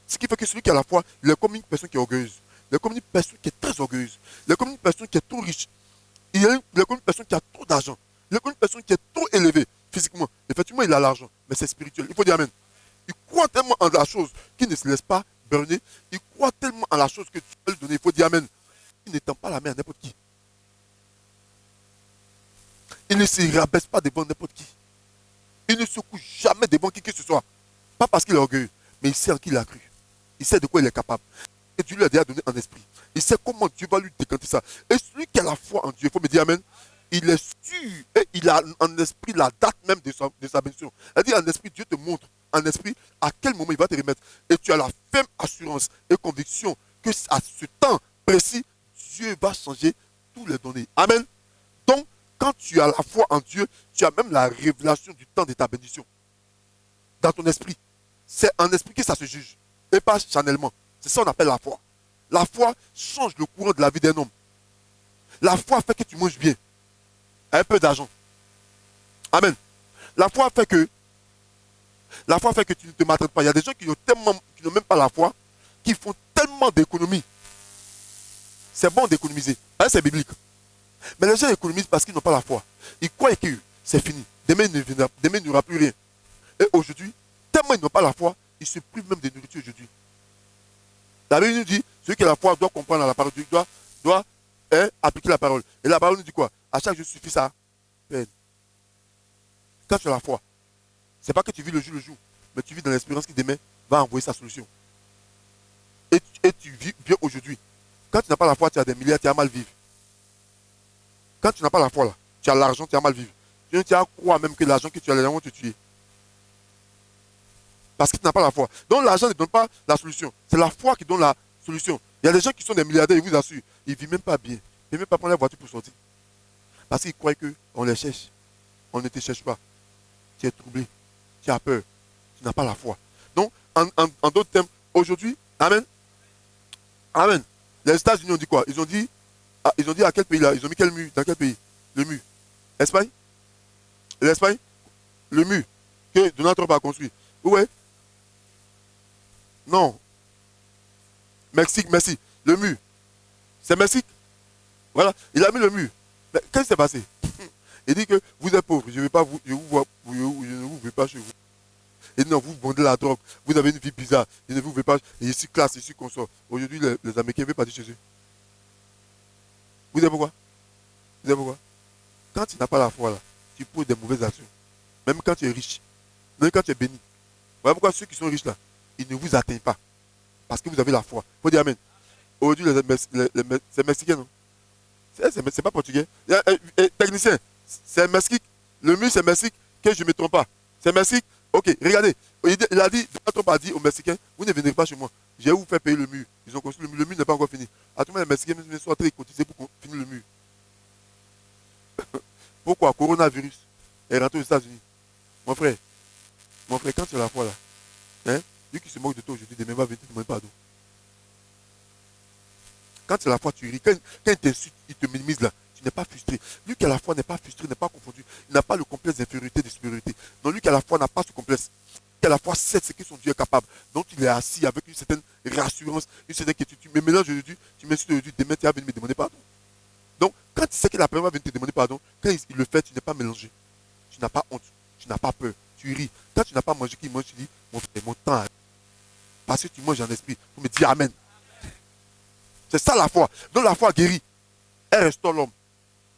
Ce qui fait que celui qui a la foi, il est comme une personne qui est orgueilleuse. Il est comme une personne qui est très orgueilleuse. Il est comme une personne qui est trop riche. Il est comme une personne qui a trop d'argent. Il est comme une personne qui est trop élevée physiquement. Effectivement, il a l'argent, mais c'est spirituel. Il faut dire Amen. Il croit tellement en la chose qu'il ne se laisse pas burner. Il croit tellement en la chose que tu peux lui donner. Il faut dire Amen. Il n'étend pas la main à n'importe qui. Il ne se rabaisse pas devant n'importe qui. Il ne se couche jamais devant qui que ce soit. Pas parce qu'il est orgueilleux, mais il sait en qui il a cru. Il sait de quoi il est capable. Et Dieu lui a déjà donné un esprit. Il sait comment Dieu va lui décanter ça. Et celui qui a la foi en Dieu, il faut me dire Amen, il est sûr et il a en esprit la date même de sa bénédiction. C'est-à-dire en esprit, Dieu te montre en esprit à quel moment il va te remettre. Et tu as la ferme assurance et conviction que à ce temps précis, Dieu va changer tous les données. Amen. Donc, quand tu as la foi en Dieu, tu as même la révélation du temps de ta bénédiction. Dans ton esprit. C'est en esprit que ça se juge. Et pas charnellement. C'est ça qu'on appelle la foi. La foi change le courant de la vie d'un homme. La foi fait que tu manges bien. Un peu d'argent. Amen. La foi fait que tu ne te maltraites pas. Il y a des gens qui n'ont même pas la foi, qui font tellement d'économies. C'est bon d'économiser. C'est biblique. Mais les gens économisent parce qu'ils n'ont pas la foi. Ils croient que c'est fini. Demain, il n'y aura plus rien. Et aujourd'hui, tellement ils n'ont pas la foi, ils se privent même de nourriture aujourd'hui. La Bible nous dit, celui qui a la foi doit comprendre la parole de Dieu, doit appliquer la parole. Et la parole nous dit quoi? À chaque jour suffit sa peine. Quand tu as la foi, ce n'est pas que tu vis le jour, mais tu vis dans l'espérance qui demain va envoyer sa solution. Et tu vis bien aujourd'hui. Quand tu n'as pas la foi, tu as des milliards, tu as mal vivre. Quand tu n'as pas la foi, là, tu as l'argent, tu as mal vivre. Tu as croire même que l'argent que tu as, les gens vont te tuer. Parce que tu n'as pas la foi. Donc l'argent ne donne pas la solution. C'est la foi qui donne la solution. Il y a des gens qui sont des milliardaires, ils vous assurent. Ils ne vivent même pas bien. Ils ne même pas prendre la voiture pour sortir. Parce qu'ils croient qu'on les cherche. On ne te cherche pas. Tu es troublé. Tu as peur. Tu n'as pas la foi. Donc, en d'autres termes, aujourd'hui, Amen. Amen. Les États-Unis ont dit quoi? Ils ont dit à quel pays là? Ils ont mis quel mur? Dans quel pays? Le mur. Espagne? L'Espagne? Le mur que Donald Trump a construit. Où est? Non. Mexique, merci. Le mur. C'est Mexique. Voilà. Il a mis le mur. Mais qu'est-ce qui s'est passé? Il dit que vous êtes pauvres. Je ne vous veux pas chez vous. Et non, vous vendez la drogue. Vous avez une vie bizarre. Je ne vous veux pas. Et je suis classe, je suis consort. Aujourd'hui, les Américains ne veulent pas dire chez eux. Vous savez pourquoi? Vous savez pourquoi? Quand tu n'as pas la foi, là, tu poses des mauvaises actions. Même quand tu es riche. Même quand tu es béni. Voilà pourquoi ceux qui sont riches là, ils ne vous atteignent pas. Parce que vous avez la foi. Il faut dire Amen. Aujourd'hui, c'est mexicain, non? C'est pas portugais. Technicien, c'est Mexique. Le mur, c'est Mexique. Que je ne me trompe pas. C'est Mexique. Ok, regardez. Il a dit, Donald Trump a dit aux Mexicains, vous ne viendrez pas chez moi. Je vais vous faire payer le mur. Ils ont construit le mur. Le mur n'est pas encore fini. À tout le monde, les Mexicains sont en train de cotiser pour finir le mur. Pourquoi? Coronavirus est rentré aux États-Unis. Mon frère, quand tu as la foi là, hein, lui qui se moque de toi aujourd'hui, demain va venir te demander pardon. Quand tu as la foi, tu ris. Quand il t'insulte, il te minimise là, tu n'es pas frustré. Lui qui a la foi n'est pas frustré, n'est pas confondu. Il n'a pas le complexe d'infériorité, de supériorité. Non, lui qui a la foi n'a pas ce complexe. Lui qui a la foi sait ce que son Dieu est capable. Donc il est assis avec une certaine rassurance, une certaine quiétude. Tu me mélanges aujourd'hui, tu m'insultes aujourd'hui, demain tu vas venir me demander pardon. Donc quand tu sais que la personne va venir te demander pardon, quand il le fait, tu n'es pas mélangé. Tu n'as pas honte, tu n'as pas peur, tu ris. Quand tu n'as pas mangé, qu'il mange, tu dis, mon frère, mon temps. Parce que tu manges en esprit, tu me dis Amen. C'est ça la foi. Donc la foi guérit. Elle restaure l'homme.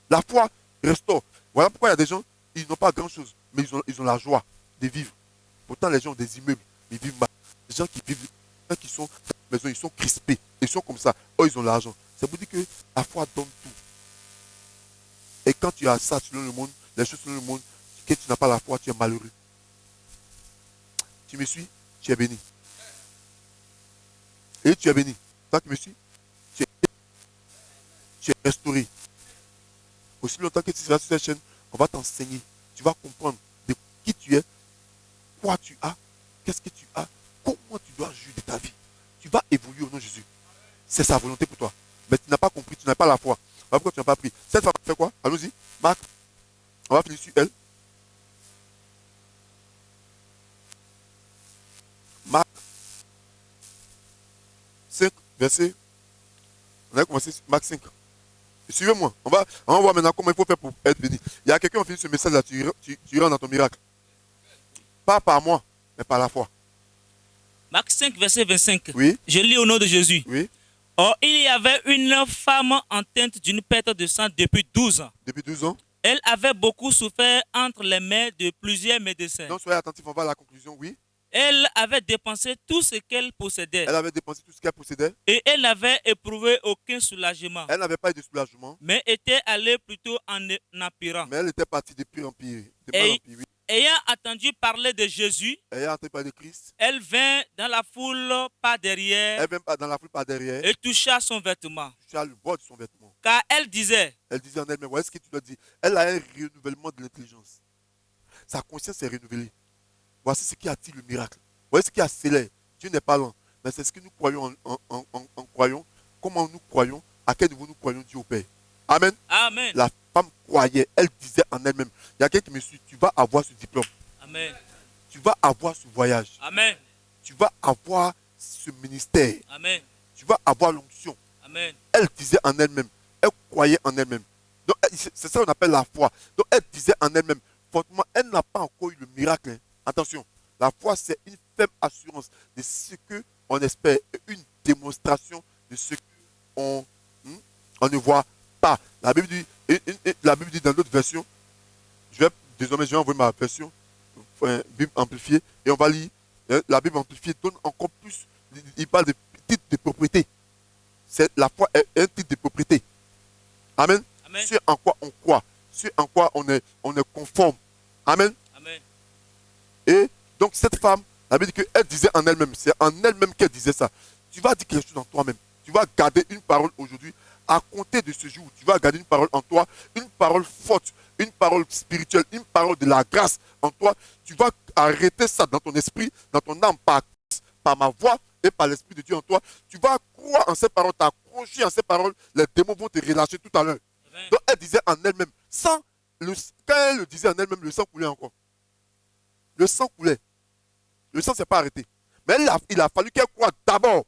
La foi restaure. Voilà pourquoi il y a des gens, ils n'ont pas grand-chose, mais ils ont la joie de vivre. Pourtant, les gens ont des immeubles, ils vivent mal. Les gens qui vivent, les gens qui sont dans la maison, ils sont crispés. Ils sont comme ça. Oh, ils ont l'argent. Ça veut dire que la foi donne tout. Et quand tu as ça selon le monde, les choses selon le monde, que tu n'as pas la foi, tu es malheureux. Tu me suis? Tu es béni. Et tu es béni. Toi qui me suis? Tu es restauré. Aussi longtemps que tu seras sur cette chaîne, on va t'enseigner. Tu vas comprendre de qui tu es, quoi tu as, qu'est-ce que tu as, comment tu dois juger de ta vie. Tu vas évoluer au nom de Jésus. C'est sa volonté pour toi. Mais tu n'as pas compris, tu n'as pas la foi. Voilà pourquoi tu n'as pas pris. Cette femme fait quoi? Allons-y. Marc. On va finir sur elle. Marc 5, verset. On a commencé sur Marc 5. Suivez-moi. On va voir maintenant comment il faut faire pour être béni. Il y a quelqu'un qui a fini ce message-là, tu rentres dans ton miracle. Pas par moi, mais par la foi. Marc 5, verset 25. Oui. Je lis au nom de Jésus. Oui. Or, il y avait une femme enceinte d'une perte de sang depuis 12 ans. Depuis 12 ans. Elle avait beaucoup souffert entre les mains de plusieurs médecins. Donc soyez attentifs, on va à la conclusion, oui. Elle avait dépensé tout ce qu'elle possédait. Elle avait dépensé tout ce qu'elle possédait. Et elle n'avait éprouvé aucun soulagement. Elle n'avait pas eu de soulagement. Mais était allée plutôt en empirant. Mais elle était partie de pire en pire. De mal en pire, oui. Ayant entendu parler de Jésus, Ayant entendu parler de Christ, elle vint dans la foule par derrière. elle vint dans la foule par derrière. Et toucha son vêtement. Toucha le bord de son vêtement. Car elle disait. Elle disait en elle-même, voici ce que tu dois dire. Elle a un renouvellement de l'intelligence. Sa conscience est renouvelée. Voici ce qui attire le miracle. Voici ce qui accélère. Dieu n'est pas loin. Mais c'est ce que nous croyons en croyant. Comment nous croyons, à quel niveau nous croyons Dieu au Père. Amen. Amen. La femme croyait, elle disait en elle-même. Il y a quelqu'un qui me suit, tu vas avoir ce diplôme. Amen. Tu vas avoir ce voyage. Amen. Tu vas avoir ce ministère. Amen. Tu vas avoir l'onction. Amen. Elle disait en elle-même. Elle croyait en elle-même. Donc, c'est ça qu'on appelle la foi. Donc, elle disait en elle-même. Fortement, elle n'a pas encore eu le miracle. Hein. Attention, la foi, c'est une faible assurance de ce qu'on espère. Une démonstration de ce qu'on ne voit pas. La Bible dit dans d'autres versions, désormais, je vais envoyer ma version, Bible amplifiée, et on va lire. La Bible amplifiée donne encore plus. Il parle de titre de propriété. La foi est un titre de propriété. Amen. Amen. Ce en quoi on croit, ce en quoi on est conforme. Amen. Amen. Et donc cette femme, la Bible dit qu'elle disait en elle-même, c'est en elle-même qu'elle disait ça. Tu vas dire quelque chose en toi-même. Tu vas garder une parole aujourd'hui. À compter de ce jour, tu vas garder une parole en toi, une parole forte, une parole spirituelle, une parole de la grâce en toi. Tu vas arrêter ça dans ton esprit, dans ton âme, par ma voix et par l'Esprit de Dieu en toi. Tu vas croire en ces paroles, t'accrocher en ces paroles. Les démons vont te relâcher tout à l'heure. Donc elle disait en elle-même, quand elle le disait en elle-même, le sang coulait encore. Le sang coulait. Le sang ne s'est pas arrêté. Mais il a fallu qu'elle croie d'abord,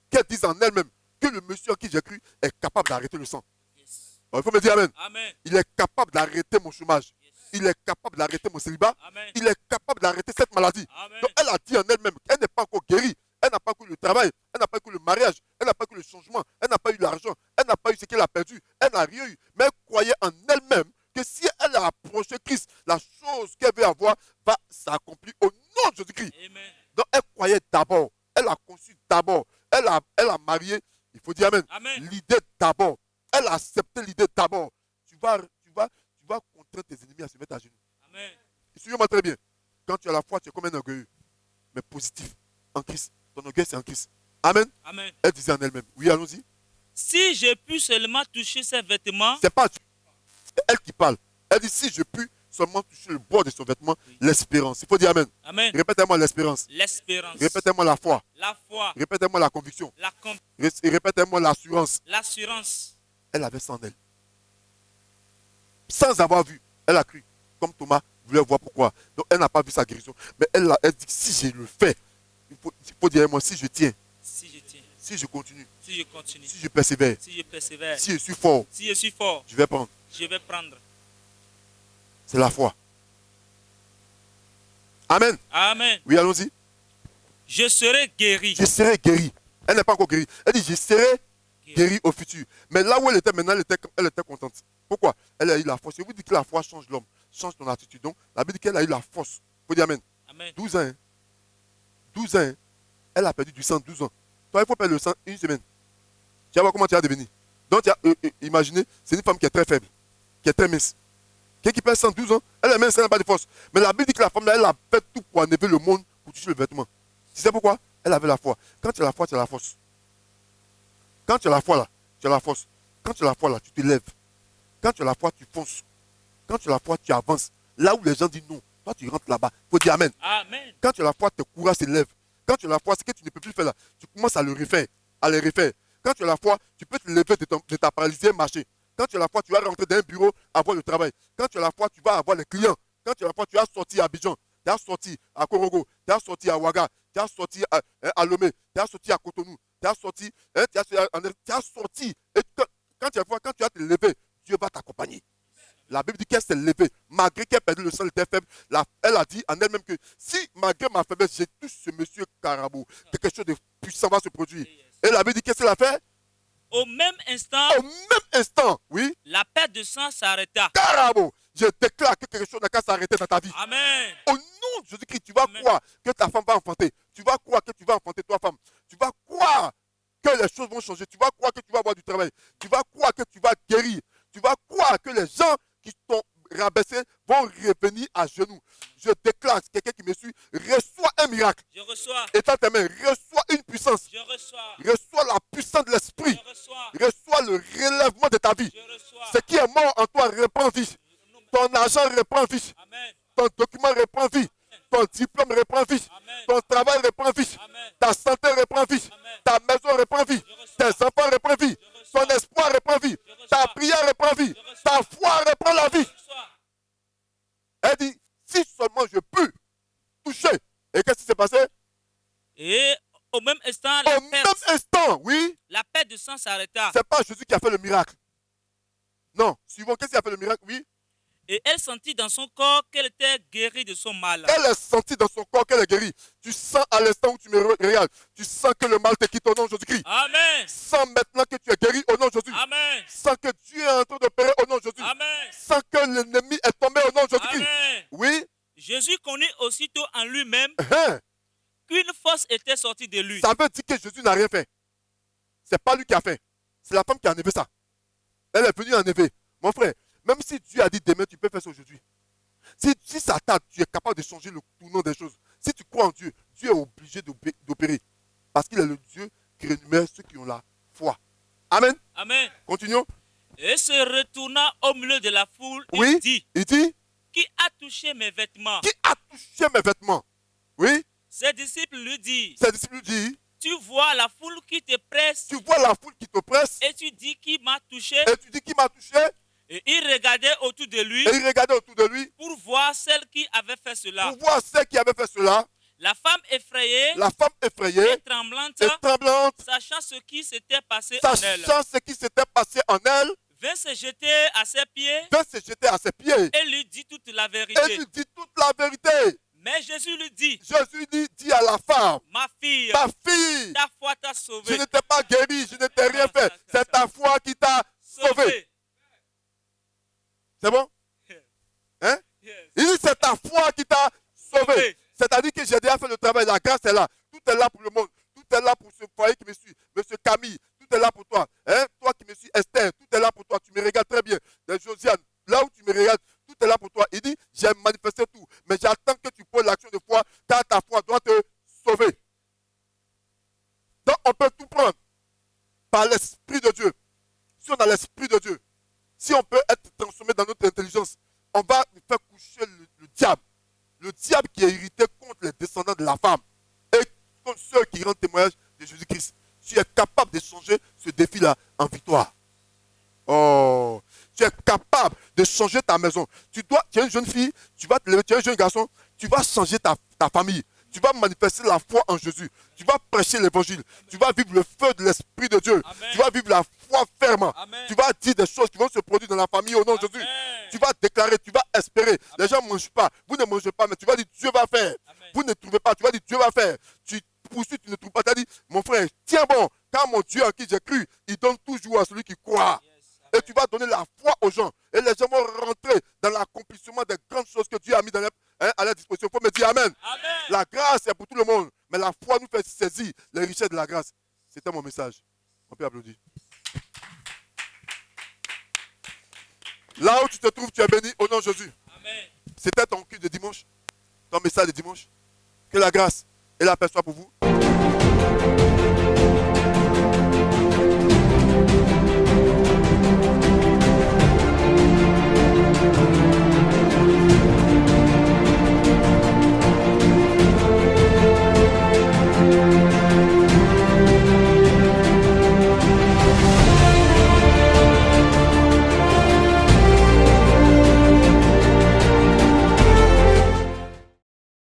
qu'elle dise en elle-même que le monsieur en qui j'ai cru est capable d'arrêter le sang. Yes. Alors, il faut me dire Amen. Amen. Il est capable d'arrêter mon chômage. Yes. Il est capable d'arrêter mon célibat. Amen. Il est capable d'arrêter cette maladie. Amen. Donc elle a dit en elle-même qu'elle n'est pas encore guérie. Elle n'a pas eu le travail. Elle n'a pas eu le mariage. Elle n'a pas eu le changement. Elle n'a pas eu l'argent. Elle n'a pas eu ce qu'elle a perdu. Elle n'a rien eu. Mais elle croyait en elle-même que si elle a approché Christ, la chose qu'elle veut avoir va s'accomplir au nom de Jésus-Christ. Amen. marier, il faut dire Amen. Amen. L'idée d'abord. Elle a accepté l'idée d'abord. Tu vas contraindre tes ennemis à se mettre à genoux. Amen. Suivez-moi très bien. Quand tu as la foi, tu es comme un orgueilleux, mais positif, en Christ. Ton orgueil, c'est en Christ. Amen. Amen. Elle disait en elle-même. Oui, allons-y. Si je puis seulement toucher ses vêtements, C'est pas elle qui parle. Elle dit si je puis seulement toucher le bord de son vêtement, l'espérance. Il faut dire Amen. Amen. Répétez-moi l'espérance. L'espérance, Répétez-moi la foi. la foi, Répétez-moi la conviction. la confiance, Répétez-moi l'assurance. l'assurance. Elle avait ça en elle. Sans avoir vu, elle a cru. Comme Thomas voulait voir pourquoi. Donc elle n'a pas vu sa guérison. Mais elle dit si je le fais, il faut dire moi, si je tiens, Si je tiens, si je continue, si je continue, si je persévère, si je persévère, si je suis fort, si je suis fort, je vais prendre. je vais prendre. C'est la foi. Amen. Amen. Oui, allons-y. Je serai guéri. Je serai guéri. Elle n'est pas encore guérie. Elle dit je serai guéri au futur. Mais là où elle était maintenant, elle était contente. Pourquoi? Elle a eu la force. Je vous dis que la foi change l'homme, change ton attitude. Donc, la Bible dit qu'elle a eu la force. Il faut dire Amen. Amen. 12 ans. Hein. 12 ans. Hein. Elle a perdu du sang 12 ans. Toi, il faut perdre le sang une semaine. Tu vas voir comment tu vas devenir. Donc, imaginez, c'est une femme qui est très faible, qui est très mince. Quelqu'un qui perd 112 ans, elle est mince, elle n'a pas de force. Mais la Bible dit que la femme, là, elle a fait tout pour enlever le monde, pour toucher le vêtement. Tu sais pourquoi? Elle avait la foi. Quand tu as la foi, tu as la force. Quand tu as la foi, là, tu as la force. Quand tu as la foi, là, tu te lèves. Quand tu as la foi, tu fonces. Quand tu as la foi, tu avances. Là où les gens disent non, toi, tu rentres là-bas. Il faut dire Amen. Amen. Quand tu as la foi, tes courage s'élève. Quand tu as la foi, ce que tu ne peux plus faire là, tu commences à le refaire, à le refaire. Quand tu as la foi, tu peux te lever de ta paralysie et marcher. Quand tu as la foi, tu vas rentrer dans un bureau, avoir le travail. Quand tu as la foi, tu vas avoir les clients. Quand tu as la foi, tu vas sortir à Abidjan, tu as sorti à Korogo, tu as sorti à Ouaga, tu as sorti à Lomé, tu as sorti à Cotonou, tu as sorti, tu as sorti. Et quand tu as la foi, quand tu vas te lever, Dieu va t'accompagner. La Bible dit qu'elle s'est levée, malgré qu'elle perdait le sang, elle était faible. Elle a dit en elle-même que si, malgré ma faiblesse, j'ai touché ce monsieur Carabo, quelque chose de puissant va se produire. Et la Bible dit qu'est-ce qu'elle a fait? Au même instant, Oui, la perte de sang s'arrêta. Carabo, je déclare que quelque chose n'a qu'à s'arrêter dans ta vie. Amen. Au nom de Jésus-Christ, tu vas croire que ta femme va enfanter. Tu vas croire que tu vas enfanter toi, femme. Tu vas croire que les choses vont changer. Tu vas croire que tu vas avoir du travail. Tu vas croire que tu vas guérir. Tu vas croire que les gens qui t'ont rabaissé vont revenir à genoux. Je déclare, quelqu'un qui me suit, reçoit un miracle. Je reçois. Étends tes mains, reçois une puissance. Je reçois. Reçois la puissance de l'esprit. Je reçois. Reçois le relèvement de ta vie. Je reçois. Ce qui est mort en toi reprend vie. Ton argent reprend vie. Amen. Ton document reprend vie. Ton diplôme reprend vie. Amen. Ton travail reprend vie. Amen. Ta santé reprend vie. Amen. Ta maison reprend vie. Tes enfants reprennent vie. Ton espoir reprend vie. Ta prière reprend vie. Ta foi reprend la vie. Je reçois. Elle dit, si seulement je peux toucher. Et qu'est-ce qui s'est passé? Et au même instant, Au même instant, oui. la perte de sang s'arrêta. C'est pas Jésus qui a fait le miracle. Non. Suivons, qu'est-ce qui a fait le miracle? Oui. Et elle sentit dans son corps qu'elle était guérie de son mal. Elle a senti dans son corps qu'elle est guérie. Tu sens à l'instant où tu me regardes. Tu sens que le mal te quitte au nom de Jésus-Christ. Amen. Sens maintenant que tu es guéri au nom de Jésus. Amen. Sens que Dieu est en train d'opérer au nom de Jésus. Amen. Sens que l'ennemi est tombé au nom de Jésus-Christ. Amen. Oui. Jésus connut aussitôt en lui-même Hein. qu'une force était sortie de lui. Ça veut dire que Jésus n'a rien fait. C'est pas lui qui a fait. C'est la femme qui a enlevé ça. Elle est venue enlever. Mon frère, même si Dieu a dit demain, tu peux faire ça aujourd'hui. Si ça tarde, tu es capable de changer le tournant des choses. Si tu crois en Dieu, Dieu est obligé d'opérer. Parce qu'il est le Dieu qui rémunère ceux qui ont la foi. Amen. Amen. Continuons. Et se retourna au milieu de la foule, Oui. il dit, Il dit, qui a touché mes vêtements? qui a touché mes vêtements? Oui. Ses disciples lui disent, Ses disciples lui disent, tu vois la foule qui te presse tu vois la foule qui te presse et tu dis qui m'a touché? et tu dis qui m'a touché? Et il regardait autour de lui Et il regardait autour de lui pour voir celle qui avait fait cela. pour voir ceux qui avaient fait cela. La femme effrayée La femme effrayée et tremblante, et tremblante, sachant ce qui s'était passé en elle, sachant ce qui s'était passé en elle, vint se jeter à ses pieds vint se jeter à ses pieds et lui dit toute la et vérité. lui dit toute la vérité. Mais Jésus lui dit, Jésus dit à la femme, ma fille, ma fille, ta foi t'a je sauvée. ne t'ai pas guéri, je ne t'ai rien fait. C'est ta foi qui t'a sauvé. C'est bon? Hein? Yes. Il dit c'est ta foi qui t'a sauvé. Sauvé. C'est-à-dire que j'ai déjà fait le travail, la grâce est là. Tout est là pour le monde. Tout est là pour foyer qui me suit, monsieur Camille, tout est là pour toi. Hein? Toi qui me suis, Esther, tout est là pour toi. Tu me regardes très bien. Josiane, là où tu me regardes, tout est là pour toi. Il dit, j'ai manifesté tout, mais j'attends que tu poses l'action de foi, car ta foi doit te sauver. Donc on peut tout prendre par l'Esprit de Dieu. Si on a l'Esprit de Dieu, si on peut être transformé dans notre intelligence, on va faire coucher le diable. Le diable qui est irrité contre les descendants de la femme et contre ceux qui rendent témoignage de Jésus-Christ. Tu es capable de changer ce défi-là en victoire. Oh, tu es capable de changer ta maison. Tu es une jeune fille, tu vas te lever, tu es un jeune garçon, tu vas changer ta famille. Tu vas manifester la foi en Jésus. Tu vas prêcher l'évangile. Tu vas vivre le feu de l'Esprit de Dieu. Amen. Tu vas vivre la foi ferme. Amen. Tu vas dire des choses qui vont se produire dans la famille au nom de Jésus. Tu vas déclarer, tu vas espérer. Amen. Les gens ne mangent pas. Vous ne mangez pas, mais tu vas dire Dieu va faire. Amen. Vous ne trouvez pas, tu vas dire Dieu va faire. Tu poursuis, tu ne trouves pas. Tu vas dire, mon frère, tiens bon, car mon Dieu en qui j'ai cru, il donne toujours à celui qui croit. Et tu vas donner la foi aux gens. Et les gens vont rentrer dans l'accomplissement des grandes choses que Dieu a mis dans à leur disposition. Il faut me dire Amen. Amen. La grâce est pour tout le monde. Mais la foi nous fait saisir les richesses de la grâce. C'était mon message. On peut applaudir. Là où tu te trouves, tu es béni au nom de Jésus. Amen. C'était ton culte de dimanche. Ton message de dimanche. Que la grâce et la paix soient pour vous.